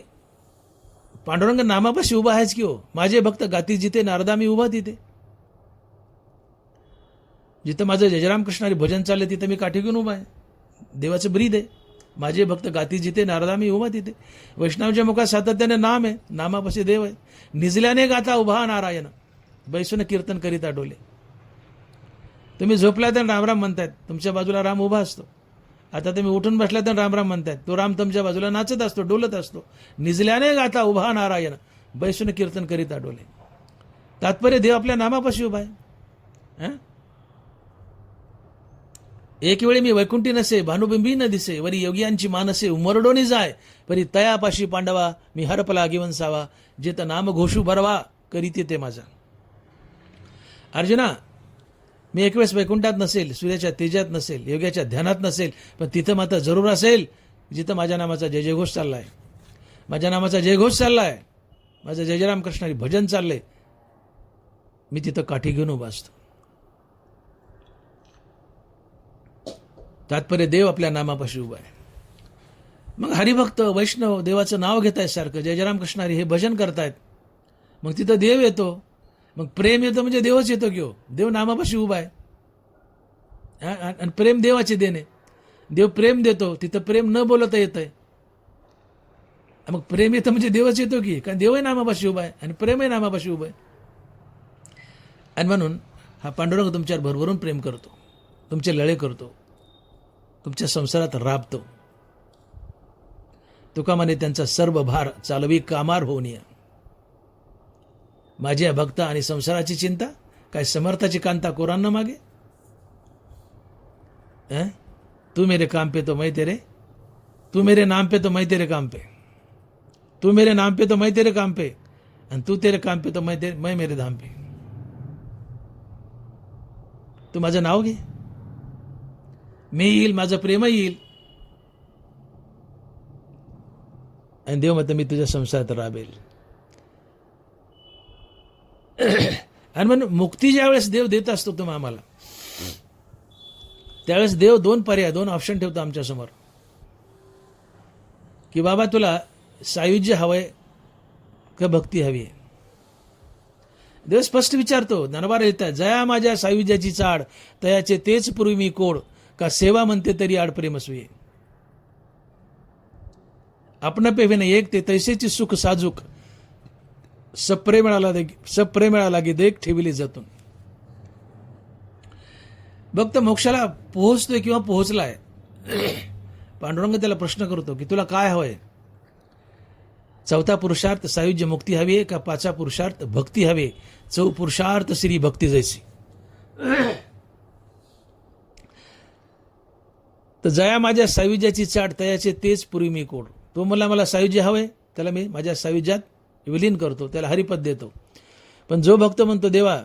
पांडुरंग नामापाशी उभा आहेच की हो. माझे भक्त गाती जिथे, नारदा मी उभा तिथे. जिथं माझं जयराम कृष्णारी भजन चाललं तिथं मी काठी घेऊन उभा आहे. देवाचं ब्रीद आहे. माझे भक्त गाती जिथे, नारदा मी उभा तिथे. वैष्णवांच्या मुखात सातत्याने नाम आहे, नामापाशी देव आहे. निजल्याने गाता उभा नारायण, बैसून कीर्तन करीता डोले. तुम्ही झोपला तर रामराम म्हणतायत, तुमच्या बाजूला राम उभा असतो. आता तुम्ही उठून बसला तर रामराम म्हणतायत, तो राम तुमच्या बाजूला नाचत असतो, डोलत असतो. निजल्याने गाता उभा नारायण, बैसून कीर्तन करीता डोले. तात्पर्य देव आपल्या नामापाशी उभा आहे. एक वेळी मी वैकुंठी नसे, भानुबिंबी न दिसे, वरी योगियांची मानसे उमरडोनी जाय, परी तयापाशी पांडवा मी हरपला गिवंसावा, जेत नाम घोषू भरवा करीते ते माझा. अर्जुना, मी एक वेळेस वैकुंठात नसेल, सूर्याच्या तेजात नसेल, योग्याच्या ध्यानात नसेल, पण तिथं मात्र जरूर असेल जिथं माझ्या नामाचा जय जयघोष चालला आहे, माझ्या नामाचा जयघोष चालला आहे, माझं जय जय रामकृष्ण हरी भजन चाललंय, मी तिथं काठी घेऊन उभा असतो. तात्पर्य देव आपल्या नामापाशी उभा आहे. मग हरिभक्त वैष्णव देवाचं नाव घेत आहेत सारखं, जय जय रामकृष्ण हरी हे भजन करतायत. मग तिथं देव येतो, मग प्रेम येतं म्हणजे देवच येतो की हो. देव नामापाशी उभा आहे आणि प्रेम देवाचे देणे. देव प्रेम देतो, तिथं प्रेम न बोलता येत आहे. मग प्रेम येतं म्हणजे देवच येतो की, कारण देवही नामापाशी उभा आहे आणि प्रेमही नामापाशी उभं आहे. आणि म्हणून हा पांडुरंग तुमच्यावर भरभरून प्रेम करतो, तुमचे लळे करतो, तुमच्या संसारात राबतो. तुका म्हणे त्यांचा सर्व भार चालवी कामार होऊन या. माझ्या भक्त आणि संसाराची चिंता काय समर्थाची कांता कोरांना मागे. तू मेरे काम पे तो मैं तेरे, तू मेरे नाम पे तो मैं तेरे काम पे, तू मेरे नाम पे तो मैं तेरे काम पे, आणि तू तेरे काम पे तो मैं मेरे धाम पे. तू माझं नाव घे, मी येईल, माझं प्रेम येईल, आणि देव म्हणतं मी तुझ्या संसारात राबेल. आणि म्हणून मुक्ती ज्यावेळेस देव देत असतो तुम्ही आम्हाला, त्यावेळेस देव दोन पर्याय, दोन ऑप्शन ठेवतो आमच्यासमोर, की बाबा तुला सायुज्य हवंय का भक्ती हवी आहे. देव स्पष्ट विचारतो, ज्ञानोबा लिहितात, जया माझ्या सायुज्याची चाड, तयाचे तेच पूर्वी मी कोड, का सेवा म्हणते तरी आड प्रेमस्वी. आपण पेविने एक ते तैसेची सुख साजूक, सप्रेमळा लागे देख ठेविली जातून. भक्त मोक्षाला पोहोचतोय किंवा पोहोचलाय, पांडुरंग त्याला प्रश्न करतो की तुला काय हवंय. चौथा पुरुषार्थ सायुज्य मुक्ती हवी आहे का पाचवा पुरुषार्थ भक्ती हवी. पुरुषार्थ श्री भक्ती जैसी. तर जया माझ्या सायुज्याची चाट, तयाचे तेच पूर्वी मी कोड. तो मला सायुज्य हवंय, त्याला मी माझ्या सायुज्यात विलीन करतो, त्याला हरिपद देतो. पण जो भक्त म्हणतो देवा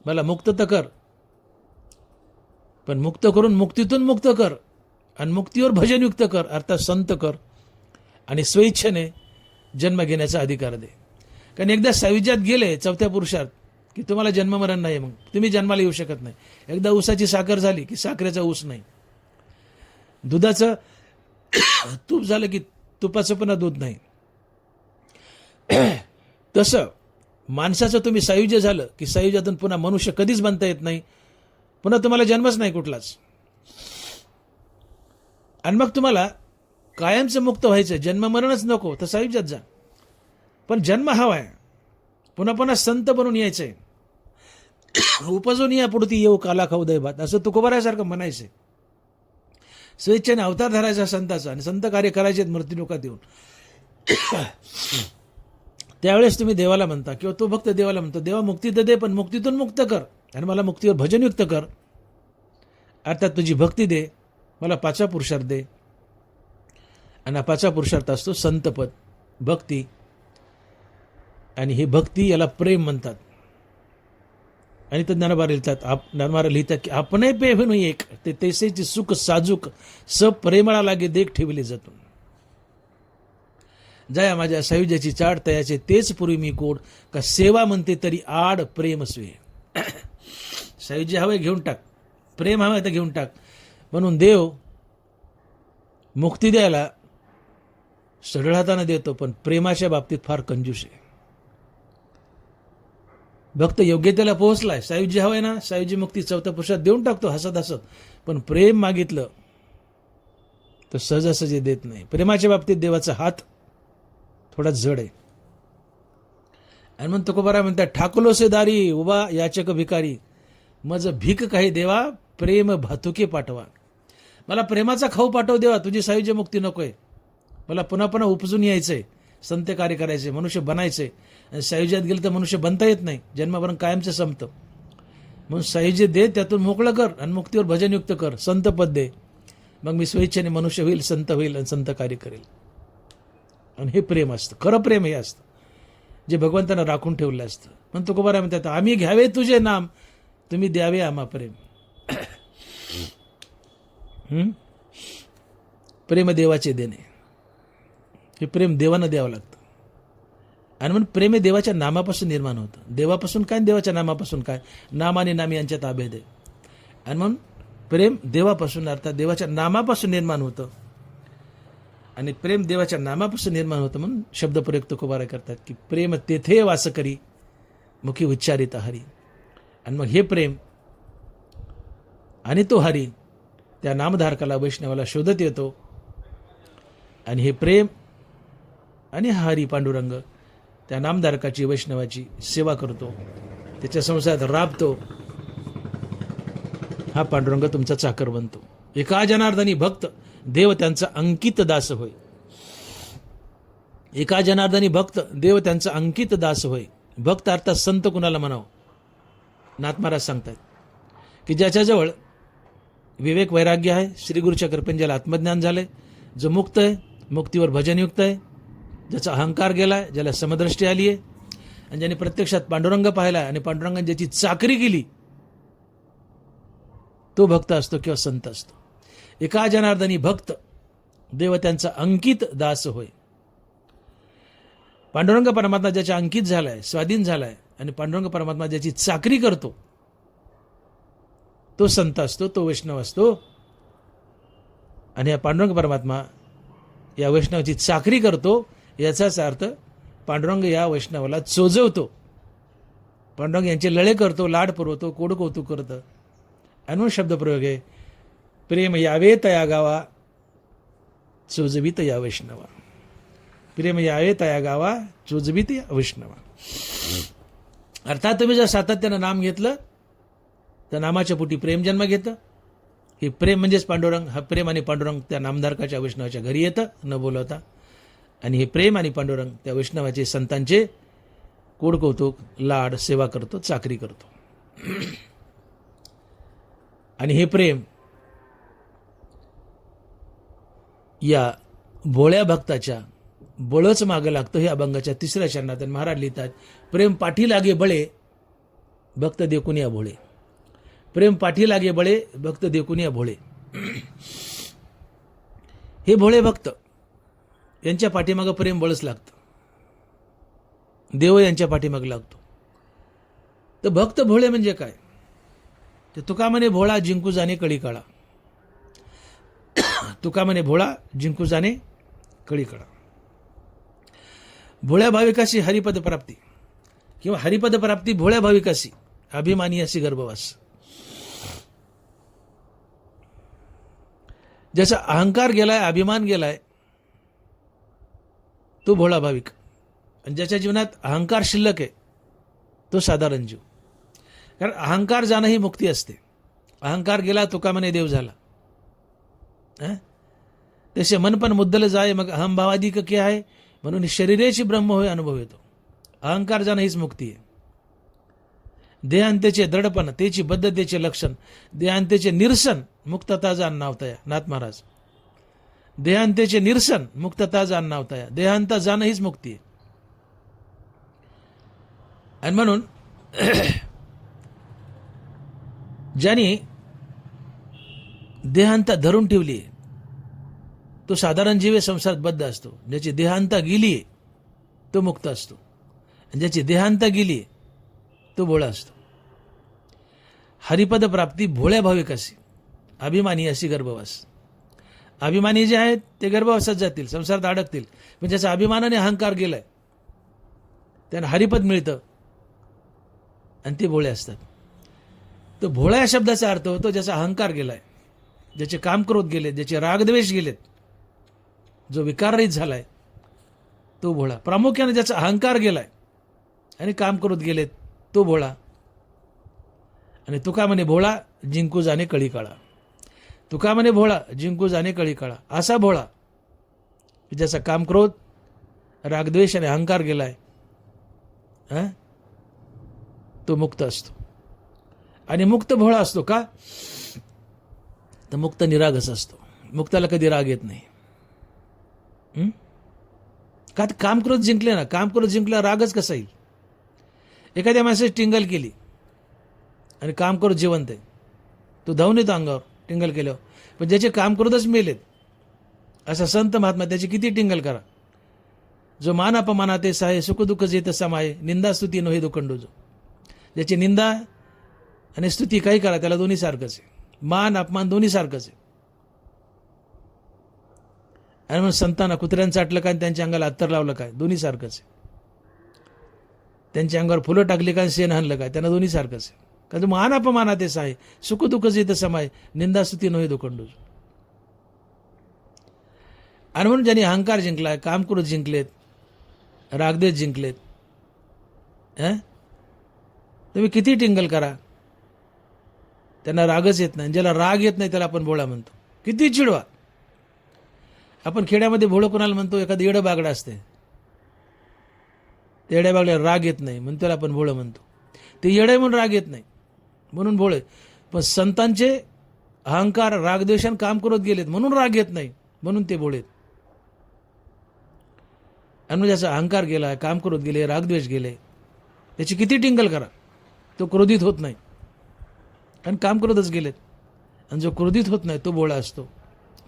मला मुक्त तर कर, पण मुक्त करून मुक्तीतून मुक्त कर आणि मुक्तीवर भजनयुक्त कर, अर्थात संत कर, आणि स्वेच्छेने जन्म घेण्याचा अधिकार दे. कारण एकदा सायुज्यात गेले चौथ्या पुरुषात की तुम्हाला जन्ममरण नाही, मग तुम्ही जन्माला येऊ शकत नाही. एकदा ऊसाची साखर झाली की साखरेचा ऊस नाही, दुधाचं तूप झालं की तुपाचं पुन्हा दूध नाही. तसं माणसाचं तुम्ही सायुज्य झालं की सायुज्यातून पुन्हा मनुष्य कधीच बनता येत नाही, पुन्हा तुम्हाला जन्मच नाही कुठलाच. आणि मग तुम्हाला कायमचं मुक्त व्हायचं, जन्ममरणच नको तर सायुज्यात जा. पण जन्म हवाय, पुन्हा पुन्हा संत बनून यायचंय, उपजून या पुढती येऊ काला खाऊ दैवात, असं तुकोबारासारखं म्हणायचंय. स्वेच्छेने अवतार धरायचा संताचा आणि संत कार्य करायचे मृत्यूलोकात येऊन. त्यावेळेस तुम्ही देवाला म्हणता किंवा तो भक्त देवाला म्हणतो, देवा मुक्ती तर दे, पण मुक्तीतून मुक्त कर आणि मला मुक्तीवर भजनयुक्त कर, अर्थात तुझी भक्ती दे, मला पाचवा पुरुषार्थ दे. आणि हा पाचवा पुरुषार्थ असतो संतपद, भक्ती. आणि ही भक्ती याला प्रेम म्हणतात. आणि तर ज्ञानोबा लिहितात की आपणे पेहून एक ते तैसेची सुख साजूक, सप्रेमळा लागे देख ठेवले जातून. जया माझ्या सायुज्याची चाड, तयाचे तेच पूर्वी मी कोड, का सेवा म्हणते तरी आड प्रेम स्वे. सायुज्य हवंय घेऊन टाक, प्रेम हवंय तर घेऊन टाक. म्हणून देव मुक्ती द्यायला सरळ हाताने देतो, पण प्रेमाच्या बाबतीत फार कंजूस आहे. भक्त योग्यतेला पोहोचलाय, सायुज्य हवंय ना, सायुज्य मुक्ती चौथ्या पुरुषात देऊन टाकतो हसत हसत. पण प्रेम मागितलं तर सहजासहजी देत नाही. प्रेमाच्या बाबतीत देवाचा हात थोडा जड आहे. आणि मग तुकोबारा म्हणतात, ठाकलो से दारी उभा याचक भिकारी, मज भीक काही देवा प्रेम भातुके पाठवा. मला प्रेमाचा खाऊ पाठव देवा, तुझी सायुज्य मुक्ती नकोय, मला पुन्हा पुन्हा उपजून यायचंय, संत कार्य करायचे, मनुष्य बनायचे. आणि सायुज्यात गेलं तर मनुष्य बनता येत नाही, जन्मभरण कायमचं संपतं. म्हणून सायुज्य दे, त्यातून मोकळं कर आणि मुक्तीवर भजनयुक्त कर, संत पद दे. मग मी स्वेच्छेने मनुष्य होईल, संत होईल आणि संत कार्य करेल. आणि हे प्रेम असतं, खरं प्रेम हे असतं जे भगवंतानं राखून ठेवलं असतं. पण तुकोबारा म्हणतात, आम्ही घ्यावे तुझे नाम, तुम्ही द्यावे आम्हा प्रेम. प्रेम देवाचे देणे. हे प्रेम देवानं द्यावं लागतं. आणि म्हणून प्रेम हे देवाच्या नामापासून निर्माण होतं. देवापासून काय, देवाच्या नामापासून काय? नाम आणि नाम यांच्यात अभेद आहे. आणि म्हणून प्रेम देवापासून अर्थात देवाच्या नामापासून निर्माण होतं. आणि प्रेम देवाच्या नामापासून निर्माण होतं म्हणून शब्दप्रयोग तुकोबारा करतात की प्रेम तेथे वास करी मुखी उच्चारित हरी. आणि मग हे प्रेम आणि तो हरी त्या नामधारकाला वैष्णवाला शोधत येतो. आणि हे प्रेम आणि हा हरी पांडुरंग त्या नामधारकाची वैष्णवाची सेवा करतो, त्याच्या संसारात राबतो. हा पांडुरंग तुमचा चाकर बनतो. एका जनार्दनी भक्त देव त्यांचा अंकित दास होय. एका जनार्दनी भक्त देव त्यांचा अंकित दास होय. भक्त अर्थात संत कुणाला म्हणावं? नाथ महाराज सांगतात की ज्याच्याजवळ विवेक वैराग्य आहे, श्री गुरुच्या कृपेने ज्याला आत्मज्ञान झालंय, जो मुक्त आहे, मुक्तीवर भजनयुक्त आहे, ज्याचा अहंकार गेलाय, ज्याला समदृष्टी आली आहे, आणि ज्याने प्रत्यक्षात पांडुरंग पाहिलाय आणि पांडुरंगाने ज्याची चाकरी केली, तो भक्त असतो किंवा संत असतो. एका जनार्दनी भक्त देव त्यांचा अंकित दास होय. पांडुरंग परमात्मा ज्याच्या अंकित झालाय, स्वाधीन झालाय, आणि पांडुरंग परमात्मा ज्याची चाकरी करतो, तो संत असतो, तो वैष्णव असतो. आणि हा पांडुरंग परमात्मा या वैष्णवाची चाकरी करतो, याचाच अर्थ पांडुरंग या वैष्णवाला चोजवतो, पांडुरंग यांचे लळे करतो, लाड पुरवतो, कोड कौतुक करतं. आणि शब्दप्रयोग आहे प्रेम यावे तया गावा चोजवीत या वैष्णवा. प्रेम यावे तया गावा चोजवीत या वैष्णवा. अर्थात तुम्ही जर सातत्यानं नाम घेतलं तर नामाच्या पोटी प्रेम जन्म घेतं. हे प्रेम म्हणजेच पांडुरंग. हा प्रेम आणि पांडुरंग त्या नामधारकाच्या वैष्णवाच्या घरी येतं न बोलवता. आणि हे प्रेम आणि पांडुरंग त्या वैष्णवाचे संतांचे कोड कौतुक, लाड, सेवा करतो, चाकरी करतो. आणि हे प्रेम या भोळ्या भक्ताच्या बळच मागं लागतं. हे अभंगाच्या 3ऱ्या चरणात महाराज लिहितात, प्रेम पाठी लागे बळे भक्त देखुनिया भोळे. प्रेम पाठी लागे बळे भक्त देखुनिया भोळे. हे भोळे भक्त यांच्या पाठीमागं प्रेम बळच लागतं. देव यांच्या पाठीमागं लागतो. तर भक्त भोळे म्हणजे काय? ते तुका म्हणे भोळा जिंकू जाणे कळी काळा. तुका म्हणे भोळा जिंकू जाणे कळी काळा. भोळ्या भाविकाशी हरिपद प्राप्ती किंवा हरिपद प्राप्ती भोळ्या भाविकाशी अभिमानी अशी गर्भवास. ज्याचा अहंकार गेलाय, अभिमान गेलाय, तो भोळा भाविक. आणि ज्याच्या जीवनात अहंकार शिल्लक आहे, तो साधारण जीव. कारण अहंकार जाणं ही मुक्ती असते. अहंकार गेला तुका म्हणे देव झाला. तसे मन पण मुद्दल जाय मग अहंभावाधिक के आहे, म्हणून शरीरेची ब्रह्म होय अनुभव येतो. अहंकार जाणं हीच मुक्ती आहे. देहांतेचे दडपण तेची बद्धतेचे लक्षण, देहांतेचे निरसन मुक्तता जाण नावतया. नाथ महाराज, देहांतेचे निरसन मुक्तता जाण नावतया. देहांत जाणं हीच मुक्ती आहे. आणि म्हणून ज्याने देहांता धरून ठेवली तो साधारण जीवे संसारात बद्ध असतो. ज्याची देहांता गेली तो मुक्त असतो. आणि ज्याची देहांता गेली तो भोळा असतो. हरिपद प्राप्ती भोळ्या भाविकाशी अभिमानी अशी गर्भवास. अभिमानी जे आहेत ते गर्भवासात जातील, संसारात अडकतील. पण ज्याचा अभिमानाने अहंकार गेलाय त्यांना हरिपद मिळतं आणि ते भोळे असतात. तो भोळा या शब्दाचा अर्थ होतो ज्याचा अहंकार गेलाय, ज्याचे काम क्रोध गेलेत, ज्याचे रागद्वेष गेलेत, जो विकाररहित झालाय तो भोळा. प्रामुख्याने ज्याचा अहंकार गेलाय आणि काम क्रोध गेलेत तो भोळा. आणि तुका म्हणे भोळा जिंकू जाणे कळी काळा. तुका म्हणे भोळा जिंकू जाणे कळी काळा. असा भोळा ज्याचा काम क्रोध, रागद्वेष आणि अहंकार गेलाय, तो मुक्त असतो. आणि मुक्त भोळा असतो का? तर मुक्त निरागस असतो. मुक्ताला कधी राग येत नाही. का? कामक्रोध जिंकले ना. कामक्रोध जिंकला रागच कसा येईल? एखाद्या माणसाची टिंगल केली, आणि काम करू जिवंत आहे, तो धावून येतो अंगावर टिंगल केल्यावर. पण ज्याचे काम करूनच मेलेत असा संत महात्मा, त्याची किती टिंगल करा. जो मान अपमानाते सहाय, सुखदुःख जेत समाय, निंदा स्तुती नोहे दुखंडू. जो ज्याची निंदा आणि स्तुती काही करा त्याला दोन्ही सारखंच आहे, मान अपमान दोन्ही सारखंच आहे. आणि म्हणून संतांना कुत्र्यांचं चाटलं काय, त्यांच्या अंगाला अत्तर लावलं काय, दोन्ही सारखंच आहे. त्यांच्या अंगावर फुलं टाकली काय, शेण हाणलं काय, त्यांना दोन्ही सारखंच आहे. कारण मान अपमानाते सहाय, सुखदुःख जेत समाय, निंदा स्तुती नोहे दुखंडू. आणि म्हणून ज्यांनी अहंकार जिंकलाय, कामक्रोध जिंकलेत, रागद्वेष जिंकलेत, तुम्ही किती टिंगल करा त्यांना रागच येत नाही. ज्याला राग येत नाही त्याला आपण भोळा म्हणतो. किती चिडवा. आपण खेड्यामध्ये भोळं कोणाला म्हणतो, एखादं येडं बागडं असते, ते येड्या बागड्याला राग येत नाही म्हणून त्याला आपण भोळं म्हणतो. ते येडे म्हणून राग येत नाही म्हणून भोळे. पण संतांचे अहंकार रागद्वेषान काम करत गेलेत म्हणून राग येत नाही, म्हणून ते भोळेत. आणि ज्याचा अहंकार गेला, काम करत गेले, रागद्वेष गेले, त्याची किती टिंगल करा, तो क्रोधित होत नाही, कारण काम करतच गेलेत. आणि जो क्रोधित होत नाही तो भोळा असतो,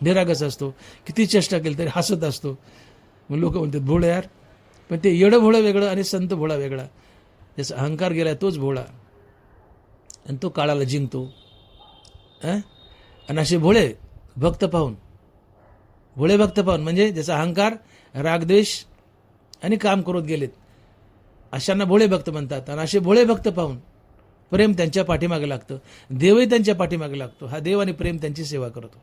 निरागस असतो, किती चेष्टा केली तरी हसत असतो. मग लोक म्हणतात भोळं यार. पण ते येडं भोळं वेगळं आणि संत भोळा वेगळा. ज्याचा अहंकार गेला तोच भोळा, आणि तो काळाला जिंकतो. आणि असे भोळे भक्त पाहून, भोळे भक्त पाहून म्हणजे ज्याचा अहंकार रागद्वेष आणि काम करत गेलेत, अशांना भोळे भक्त म्हणतात. आणि असे भोळे भक्त पाहून प्रेम त्यांच्या पाठीमागे लागतं, देवही त्यांच्या पाठीमागे लागतो. हा देव आणि प्रेम त्यांची सेवा करतो.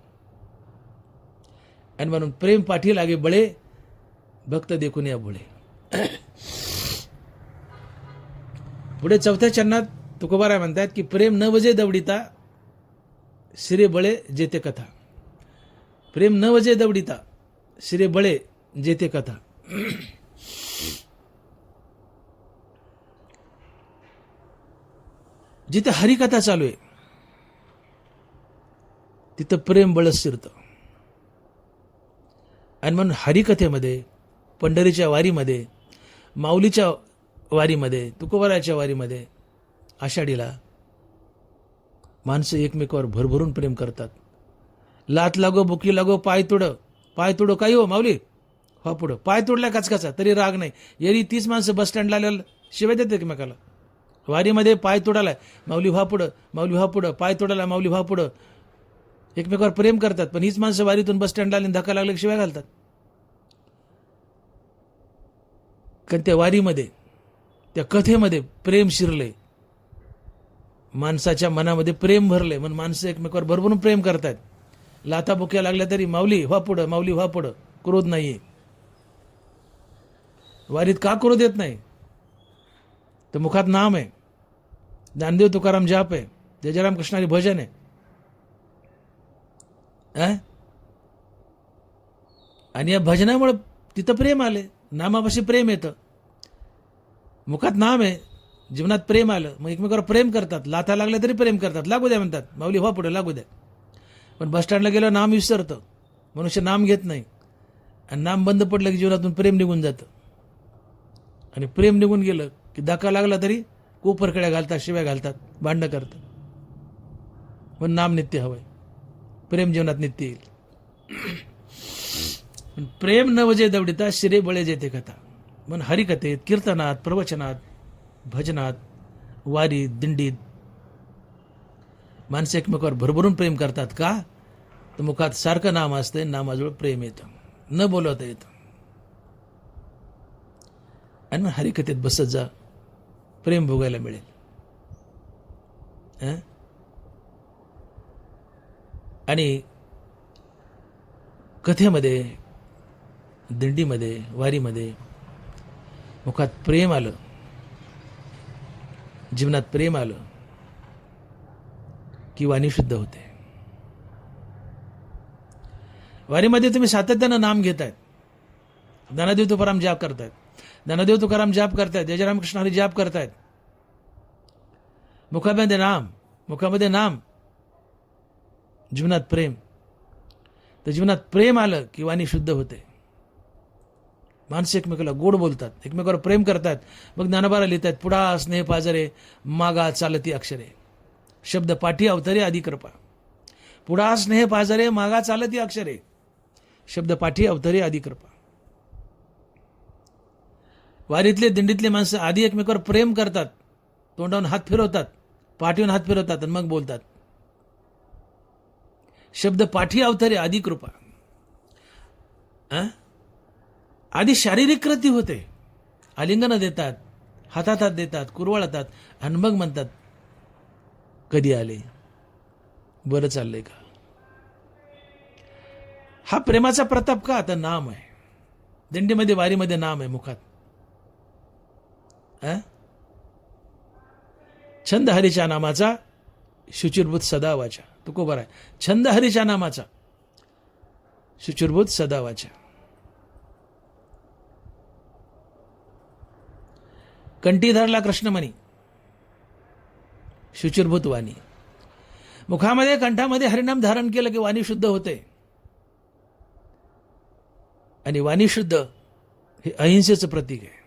आणि म्हणून प्रेम पाठी लागे बळे, भक्त देखून या भोळे. पुढे चौथ्या चरणात तुकोबाराय म्हणतात की प्रेम न वजे दवडिता, शिरे बळे जेते कथा. प्रेम न वजे दवडिता, शिरे बळे जेते कथा. जिथे हरिकथा चालू आहे तिथं प्रेम बळच शिरतं. आणि म्हणून हरिकथेमध्ये, पंढरीच्या वारीमध्ये, माऊलीच्या वारीमध्ये, तुकोबाराच्या वारीमध्ये, आषाढीला माणसं एकमेकावर भरभरून प्रेम करतात. लात लागो, बुकी लागो, पाय तोडो काही हो माऊली, हा पुढं पाय तोडला कचकचा तरी राग नाही. एरी 30 माणसं बस स्टँडला आल्याला शिवाय देतात एकमेकाला. वारीमध्ये पाय तोडालाय, माऊली व्हा पुढं, माऊली व्हा पुढं, पाय तोडाला, माऊली व्हा पुढं, एकमेकावर प्रेम करतात. पण हीच माणसं वारीतून बस स्टँडला आली, धक्का लागले शिवाय घालतात. कारण त्या वारीमध्ये, त्या कथेमध्ये प्रेम शिरले, माणसाच्या मनामध्ये प्रेम भरले, म्हणून माणसं एकमेकावर भरभरून प्रेम करतात. लाथा बुक्या लागल्या तरी माऊली व्हा पुढं, माऊली व्हा पुढं, क्रोध नाहीये. वारीत का क्रोध येत नाही, तर मुखात नाम आहे, ज्ञानदेव तुकाराम जाप आहे, जयराम कृष्णारी भजन आहे. आणि या भजनामुळे तिथं प्रेम आले, नामापाशी प्रेम येतं, मुखात नाम आहे, जीवनात प्रेम आलं, मग एकमेकावर प्रेम करतात. लाथा लागल्या तरी प्रेम करतात, लागू द्या म्हणतात, माऊली व्हा पुढे, लागू द्या. पण बस स्टँडला गेलं नाम विसरतं, मनुष्य नाम घेत नाही, आणि नाम बंद पडलं की जीवनातून प्रेम निघून जातं. आणि प्रेम निघून गेलं की धक्का लागला तरी कोपरकड्या घालतात, शिव्या घालतात, भांडणं करतात. पण नाम नित्य हवंय, प्रेम जीवनात नित्य येईल. पण प्रेम न वजे दवडिता, शिरे बळे जेते कथा. म्हणून हरिकथेत, कीर्तनात, प्रवचनात, भजनात, वारीत, दिंडीत माणसं एकमेकावर भरभरून प्रेम करतात. का तर मुखात सारखं नाम असतं, नामाजवळ प्रेम येतं, न बोलवता येतं. आणि मग हरिकथेत बसत जा, प्रेम भोगायला मिळेल. आणि कथेमध्ये, दिंडीमध्ये, वारीमध्ये मुखात प्रेम आलं, जीवनात प्रेम आलं की वाणी शुद्ध होते. वारीमध्ये तुम्ही सातत्यानं नाम घेतायत, ज्ञानदेव तुकाराम जाप करतायत, ज्ञानदेव तुकाराम जाप करतायत, जयराम कृष्ण हरी जाप करतायत, मुखामध्ये नाम, जीवनात प्रेम. तर जीवनात प्रेम आलं की वाणी शुद्ध होते, माणसं एकमेकाला गोड बोलतात, एकमेकावर प्रेम करतात. मग ज्ञानोबाला लिहितात, पुढा स्नेह पाजरे, मागा चालती अक्षरे. शब्द पाठी अवतरे आधी कृपा. पुढा स्नेह पाजरे मागा चालती अक्षरे. शब्द पाठी अवतरे आधी कृपा. वारीतले दिंडीतले माणसं आधी एकमेकावर प्रेम करतात, तोंडावून हात फिरवतात, पाठीवून हात फिरवतात आणि मग बोलतात. शब्द पाठी अवतरे आधी कृपा. आधी शारीरिक कृती होते, आलिंगन देतात, हातात हात देतात, कुरवाळतात आणि मग म्हणतात कधी आले, बरं चाललंय का. हा प्रेमाचा प्रताप का. आता नाम आहे दिंडीमध्ये, वारीमध्ये नाम आहे मुखात. छंद हरीच्या नामाचा शुचिरभूत सदा वाचा. तुकोबर आहे. छंद हरीच्या नामाचा शुचिरभूत सदा वाचा. कंठी धरला कृष्णमणी शुचिरभूत वाणी. मुखामध्ये कंठामध्ये हरिनाम धारण केलं की वाणी शुद्ध होते. आणि वाणी शुद्ध हे अहिंसेचं प्रतीक आहे.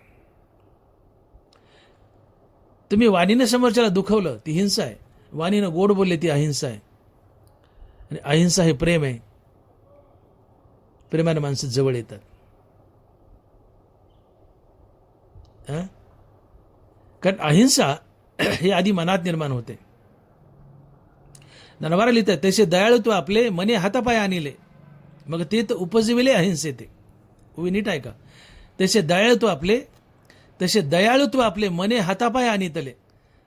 तुम्ही वाणीने समोरच्याला दुखवलं ती हिंसा आहे, वाणीनं गोड बोलले ती अहिंसा आहे. आणि अहिंसा हे प्रेम आहे. प्रेमाने माणसं जवळ येतात. कारण अहिंसा हे आधी मनात निर्माण होते. नरवारा लिहितात तसे दयाळुत्व आपले मने हातापाय आणले मग ते तर उपजविले अहिंसे ते. उभी नीट आहे का. तसे दयाळुत्व आपले मने हातापाय आणितले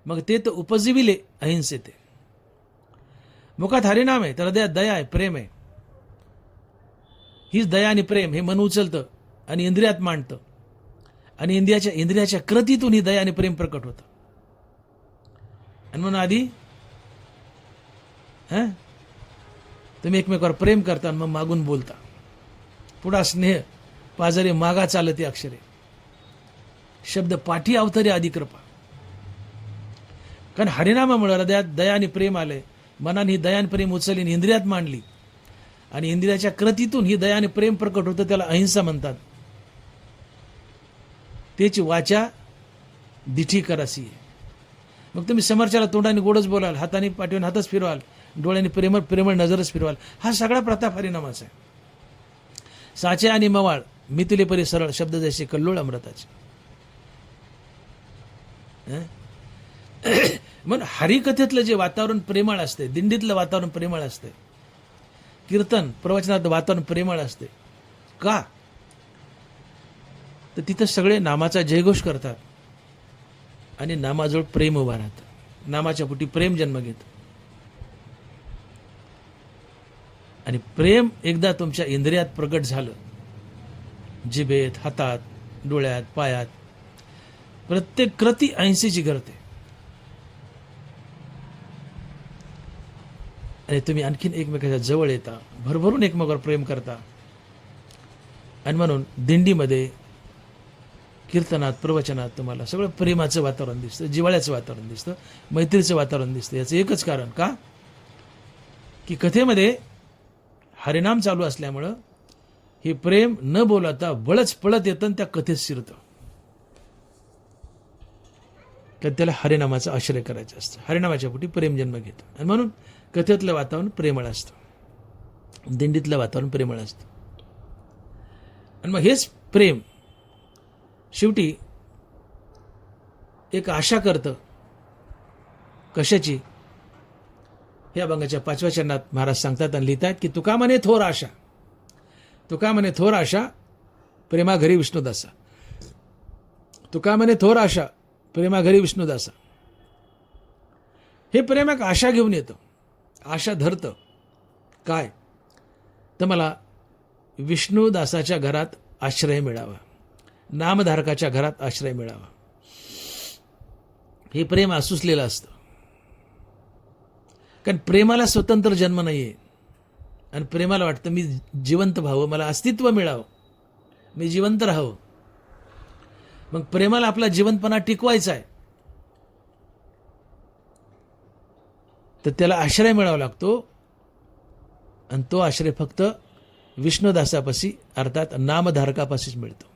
मग ते तर उपजविले अहिंसे ते. मुखात हरिनाम आहे तर हृदयात दया आहे, प्रेम आहे. हीच दया आणि प्रेम हे मन उचलतं आणि इंद्रियात मांडतं. आणि इंद्रियाच्या कृतीतून ही दया आणि प्रेम प्रकट होतं. आणि म्हणून आधी तुम्ही एकमेकावर प्रेम करता मग मागून बोलता. पुढा स्नेह पाजरे मागा चालते अक्षरे. शब्द पाठी अवतरे आधी कृपा. कारण हरिनामामुळे हृदयात दया आणि प्रेम आले. मनाने ही दया आणि प्रेम उचलली आणि इंद्रियात मांडली. आणि इंद्रियाच्या कृतीतून ही दया आणि प्रेम प्रकट होतं. त्याला अहिंसा म्हणतात. त्याची वाचा दिठी करासी आहे. मग तुम्ही समोरच्याला तोंडाने गोडच बोलाल, हाताने पाठवून हातच फिरवाल, डोळ्याने प्रेमळ नजरच फिरवाल. हा सगळा प्रताप हरिनामाचा आहे. साचे आणि मवाळ मिथिले परी सरळ शब्द जसे कल्लोळ अमृताचे. मग हरिकथेतलं जे वातावरण प्रेमळ असते, दिंडीतलं वातावरण प्रेमळ असते, कीर्तन प्रवचनात वातावरण प्रेमळ असते. का तर तिथं सगळे नामाचा जयघोष करतात आणि नामाजवळ प्रेम उभा राहतं. नामाच्या पोटी प्रेम जन्म घेतं. आणि प्रेम एकदा तुमच्या इंद्रियात प्रगट झालं, जिभेत, हातात, डोळ्यात, पायात, प्रत्येक कृती अहिंसेची घडते. आणि तुम्ही आणखीन एकमेकाच्या जवळ येता, भरभरून एकमेकावर प्रेम करता. आणि म्हणून दिंडीमध्ये, कीर्तनात, प्रवचनात तुम्हाला सगळं प्रेमाचं वातावरण दिसतं, जिव्हाळ्याचं वातावरण दिसतं, मैत्रीचं वातावरण दिसतं. याचं एकच कारण का की कथेमध्ये हरिनाम चालू असल्यामुळं हे प्रेम न बोलता बळच पळत येतं आणि त्या कथेत शिरतं. तर त्याला हरिनामाचा आश्रय करायचा असतं. हरिनामाच्या पोटी प्रेम जन्म घेतं. आणि म्हणून कथेतलं वातावरण प्रेमळ असतं, दिंडीतलं वातावरण प्रेमळ असतं. आणि मग हेच प्रेम शेवटी एक आशा करतं. कशाची. या अभंगाच्या 5व्या चरणात महाराज सांगतात आणि लिहितात की तुका म्हणे थोर आशा, तुका म्हणे थोर आशा प्रेमा घरी विष्णुदासा. तुका म्हणे थोर आशा प्रेमा घरी विष्णुदासा. हे प्रेम एक आशा घेऊन येतं, आशा धरतं. काय तर मला विष्णुदासाच्या घरात आश्रय मिळावा, नामधारकाच्या घरात आश्रय मिळावा. हे प्रेम आसुसलेलं असतं. कारण प्रेमाला स्वतंत्र जन्म नाहीये. आणि प्रेमाला वाटतं मी जिवंत व्हावं, मला अस्तित्व मिळावं, मी जिवंत राहावं. मग प्रेमाला आपला जिवंतपणा टिकवायचा आहे तर त्याला आश्रय मिळावा लागतो. आणि तो आश्रय फक्त विष्णुदासापाशी अर्थात नामधारकापाशीच मिळतो.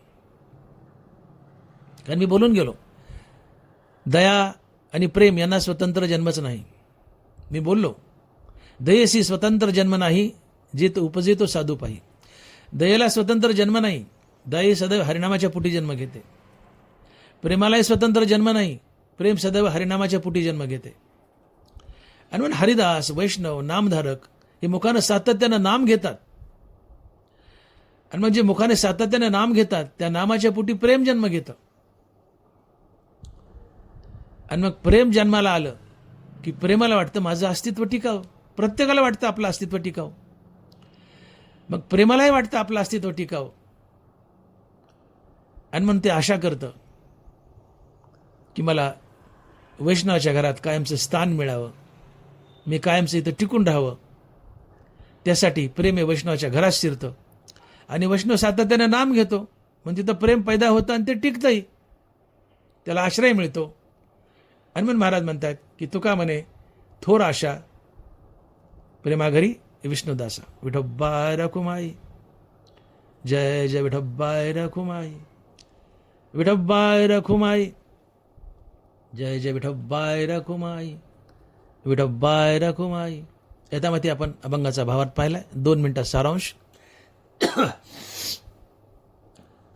कारण मी बोलून गेलो, दया आणि प्रेम यांना स्वतंत्र जन्मच नाही. मी बोललो, दयेसी स्वतंत्र जन्म नाही, जे तो उपजेतो साधू पाही. दयेला स्वतंत्र जन्म नाही, दये सदैव हरिनामाच्या पोटी जन्म घेते. प्रेमालाही स्वतंत्र जन्म नाही, प्रेम सदैव हरिनामाच्या पोटी जन्म घेते. आणि म्हणून हरिदास, वैष्णव, नामधारक हे मुखानं सातत्यानं नाम घेतात. आणि म्हणजे मुखाने सातत्याने नाम घेतात, त्या नामाच्या पोटी प्रेम जन्म घेतं. आणि मग प्रेम जन्माला आलं की प्रेमाला वाटतं माझं अस्तित्व टिकावं. प्रत्येकाला वाटतं आपलं अस्तित्व टिकावं. मग प्रेमालाही वाटतं आपलं अस्तित्व टिकावं. आणि मग ते आशा करतं की मला वैष्णवाच्या घरात कायमचं स्थान मिळावं, मी कायमचं इथं टिकून राहावं. त्यासाठी प्रेम हे वैष्णवाच्या घरात शिरतं. आणि वैष्णव सातत्याने नाम घेतो, म्हणजे तिथं प्रेम पैदा होतं आणि ते टिकतंही, त्याला आश्रय मिळतो. आणि मग महाराज म्हणतात की तुका म्हणे थोर आशा प्रेमाघरी विष्णुदासा. विठोबाय रखुमाई, जय जय विठोबाय रखुमाई, विठोबाय रखुमाई, जय जय विठोबाय रखुमाई, विठोबाय रखुमाई. याच्यामध्ये आपण अभंगाचा भावार्थ पाहिलाय. 2 मिनिटात सारांश.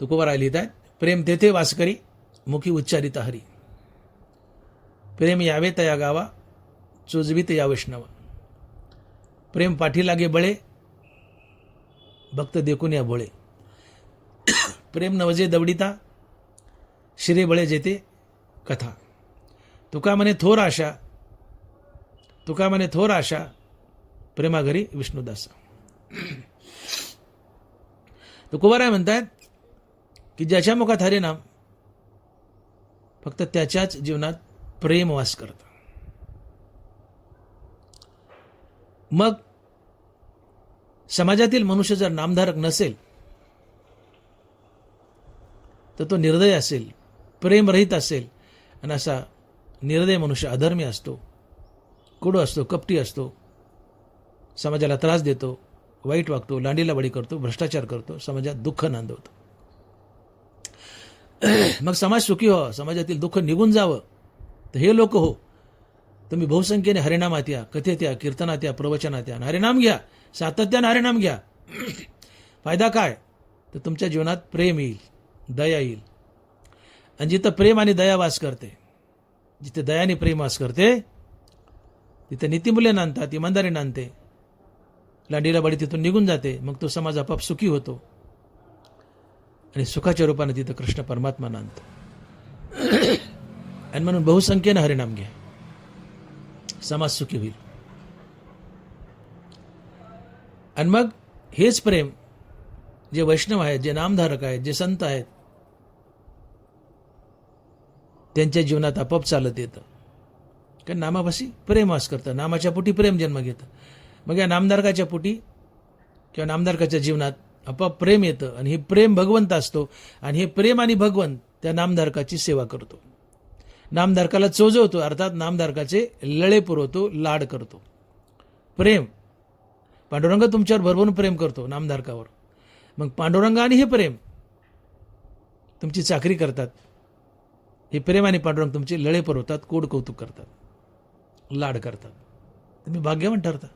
तुकोबाराय लिहित आहेत, प्रेम तेथे वास करी, मुखी उच्चारित हरी. प्रेम यावे तया गावा, चोजवीत या वैष्णव. प्रेम पाठी लागे बळे, भक्त देखून या भोळे. प्रेम नवजे दवडिता, शिरे बळे जेते कथा. तुका म्हणे थोर आशा, तुका म्हणे थोर आशा प्रेमाघरी विष्णुदासा. तुकोबाराय म्हणतात की ज्याच्या मुखात हरिनाम, फक्त त्याच्याच जीवनात प्रेम वास करतं. मग समाजातील मनुष्य जर नामधारक नसेल तर तो निर्दय असेल, प्रेमरहित असेल. आणि असा निर्दय मनुष्य अधर्मी असतो, कुडू असतो, कपटी असतो, समाजाला त्रास देतो, वाईट वागतो, लांडीला बळी करतो, भ्रष्टाचार करतो, समाजात दुःख नांदवतो. मग समाज सुखी व्हावा, समाजातील दुःख निघून जावं, तर हे लोक हो, तुम्ही बहुसंख्येने हरिनामात या, कथेत या, कीर्तनात या, प्रवचनात या, हरिनाम घ्या, सातत्याने हरिनाम घ्या. फायदा काय? तर तुमच्या जीवनात प्रेम येईल, दया येईल. आणि जिथं प्रेम आणि दया वास करते, जिथे दयाने प्रेम वास करते, तिथे नीतिमूल्य नांदतात, इमानदारी नांदते, लांडीला बळी तिथून निघून जाते. मग तो समाज आपाप सुखी होतो आणि सुखाच्या रूपाने तिथं कृष्ण परमात्मा नांदतो. आणि म्हणून बहुसंख्येने हरिनाम घ्या, समाज सुखी होईल. आणि मग हेच प्रेम जे वैष्णव आहेत, जे नामधारक आहेत, जे संत आहेत, त्यांच्या जीवनात आपोआप चालत येतं. कारण नामापाशी प्रेम वास करतं, नामाच्या पोटी प्रेम जन्म घेतं. मग या नामधारकाच्या पोटी किंवा नामधारकाच्या जीवनात आपोआप प्रेम येतं. आणि हे प्रेम भगवंत असतो. आणि हे प्रेम आणि भगवंत त्या नामधारकाची सेवा करतो, नामधारकाला चोजवतो, अर्थात नामधारकाचे लळे पुरवतो, लाड करतो. प्रेम, पांडुरंग तुमच्यावर भरभरून प्रेम करतो नामधारकावर. मग पांडुरंग आणि हे प्रेम तुमची चाकरी करतात. हे प्रेम आणि पांडुरंग तुमचे लळे पुरवतात, कोड कौतुक करतात, लाड करतात. तुम्ही भाग्यवान ठरता.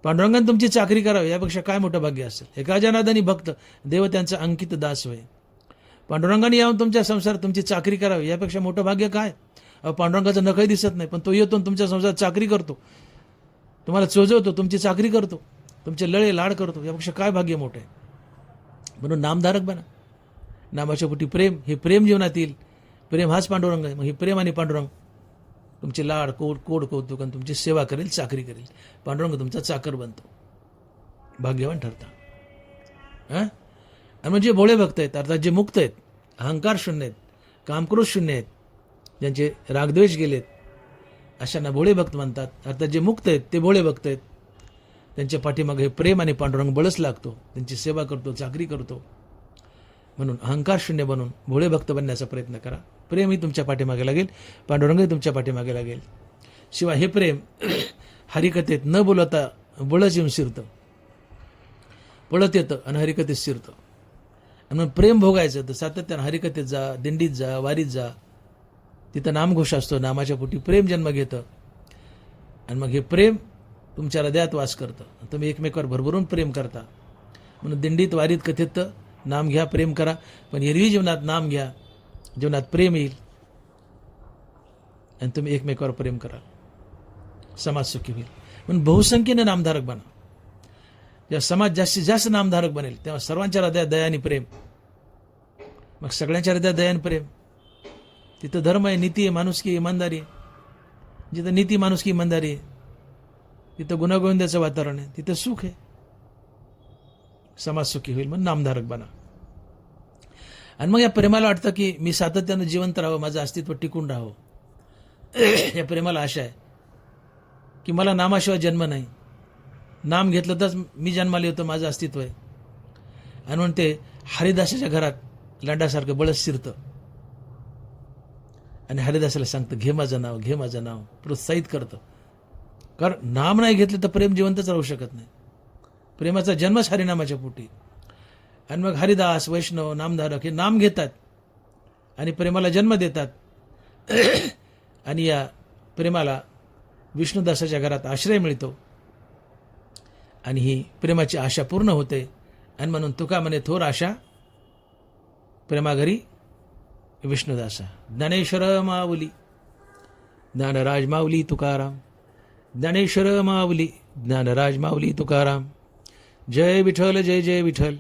पांडुरंगाने तुमची चाकरी करावी यापेक्षा काय मोठं भाग्य असेल. एका जनार्दनी भक्त देव त्यांचा अंकित दास होय. पांडुरंगाने येऊन तुमच्या संसारात तुमची चाकरी करावी यापेक्षा मोठं भाग्य काय? पांडुरंगाचं नखही दिसत नाही, पण तो येतो तुमच्या संसारात चाकरी करतो, तुम्हाला चोजवतो, तुमची चाकरी करतो, तुमचे लळे लाड करतो. यापेक्षा काय भाग्य मोठं आहे? म्हणून नामधारक बना. नामाच्या पोटी प्रेम, हे प्रेम जीवनात येईल. प्रेम हाच पांडुरंग आहे. मग हे प्रेम आणि पांडुरंग तुमचे लाड, कोड कौतुक आणि तुमची सेवा करेल, चाकरी करेल. पांडुरंग तुमचा चाकर बनतो, भाग्यवान ठरता. आणि म्हणजे भोळे भक्त आहेत, अर्थात जे मुक्त आहेत, अहंकार शून्य आहेत, कामक्रोध शून्य आहेत, ज्यांचे रागद्वेष गेलेत, अशांना भोळे भक्त म्हणतात. अर्थात जे मुक्त आहेत ते भोळे भक्त आहेत. त्यांच्या पाठीमागे हे प्रेम आणि पांडुरंग बळच लागतो, त्यांची सेवा करतो, चाकरी करतो. म्हणून अहंकार शून्य बनून भोळे भक्त बनण्याचा प्रयत्न करा. प्रेमही तुमच्या पाठीमागे लागेल, पांडुरंगही तुमच्या पाठीमागे लागेल. शिवाय हे प्रेम हरिकथेत न बोलता बळच येऊन शिरतं, पळत येतं आणि हरिकथेत शिरतं. आणि मग प्रेम भोगायचं तर सातत्यानं हरिकथेत जा, दिंडीत जा, वारीत जा, तिथं नामघोष असतो, नामाच्या पोटी प्रेम जन्म घेतं. आणि मग हे प्रेम तुमच्या हृदयात वास करतं, तुम्ही एकमेकावर भरभरून प्रेम करता. म्हणून दिंडीत वारीत कथित नाम घ्या, प्रेम करा, पण एरवी जीवनात नाम घ्या, जीवनात प्रेम येईल आणि तुम्ही एकमेकावर प्रेम कराल, समाज सुखी होईल. म्हणून बहुसंख्येने नामधारक बना. जेव्हा समाज जास्तीत जास्त नामधारक बनेल तेव्हा सर्वांच्या हृदयात दया आणि प्रेम, मग सगळ्यांच्या हृदयात दया आणि प्रेम. तिथं धर्म आहे, नीती आहे, माणुसकी आहे, इमानदारी आहे. जिथं नीती, माणुसकी, इमानदारी आहे तिथं गुण्यागोविंदाचं वातावरण आहे, तिथं सुख आहे, समाज सुखी होईल. म्हणून नामधारक बना. आणि मग या प्रेमाला वाटतं की मी सातत्यानं जिवंत राहावं, माझं अस्तित्व टिकून राहावं. या प्रेमाला आशा आहे की मला नामाशिवाय जन्म नाही, नाम घेतलं तरच मी जन्माला येतो, माझं अस्तित्व आहे. आणि म्हणून ते हरिदासाच्या घरात लांडासारखं बळच शिरतं आणि हरिदासाला सांगतं घे माझं नाव, घे माझं नाव, प्रोत्साहित करतं. कारण नाम नाही घेतलं तर प्रेम जिवंतच राहू शकत नाही. प्रेमाचा जन्मच हरिनामाच्या पोटी. आणि मग हरिदास, वैष्णव, नामधारक हे नाम घेतात आणि प्रेमाला जन्म देतात. आणि या प्रेमाला विष्णुदासाच्या घरात आश्रय मिळतो आणि ही प्रेमाची आशा पूर्ण होते. आणि म्हणून तुका म्हणे थोर आशा प्रेमाघरी विष्णुदासा. ज्ञानेश्वर माऊली, ज्ञानराज माऊली तुकाराम, ज्ञानेश्वर माऊली, ज्ञानराज माऊली तुकाराम. जय विठ्ठल, जय जय विठ्ठल.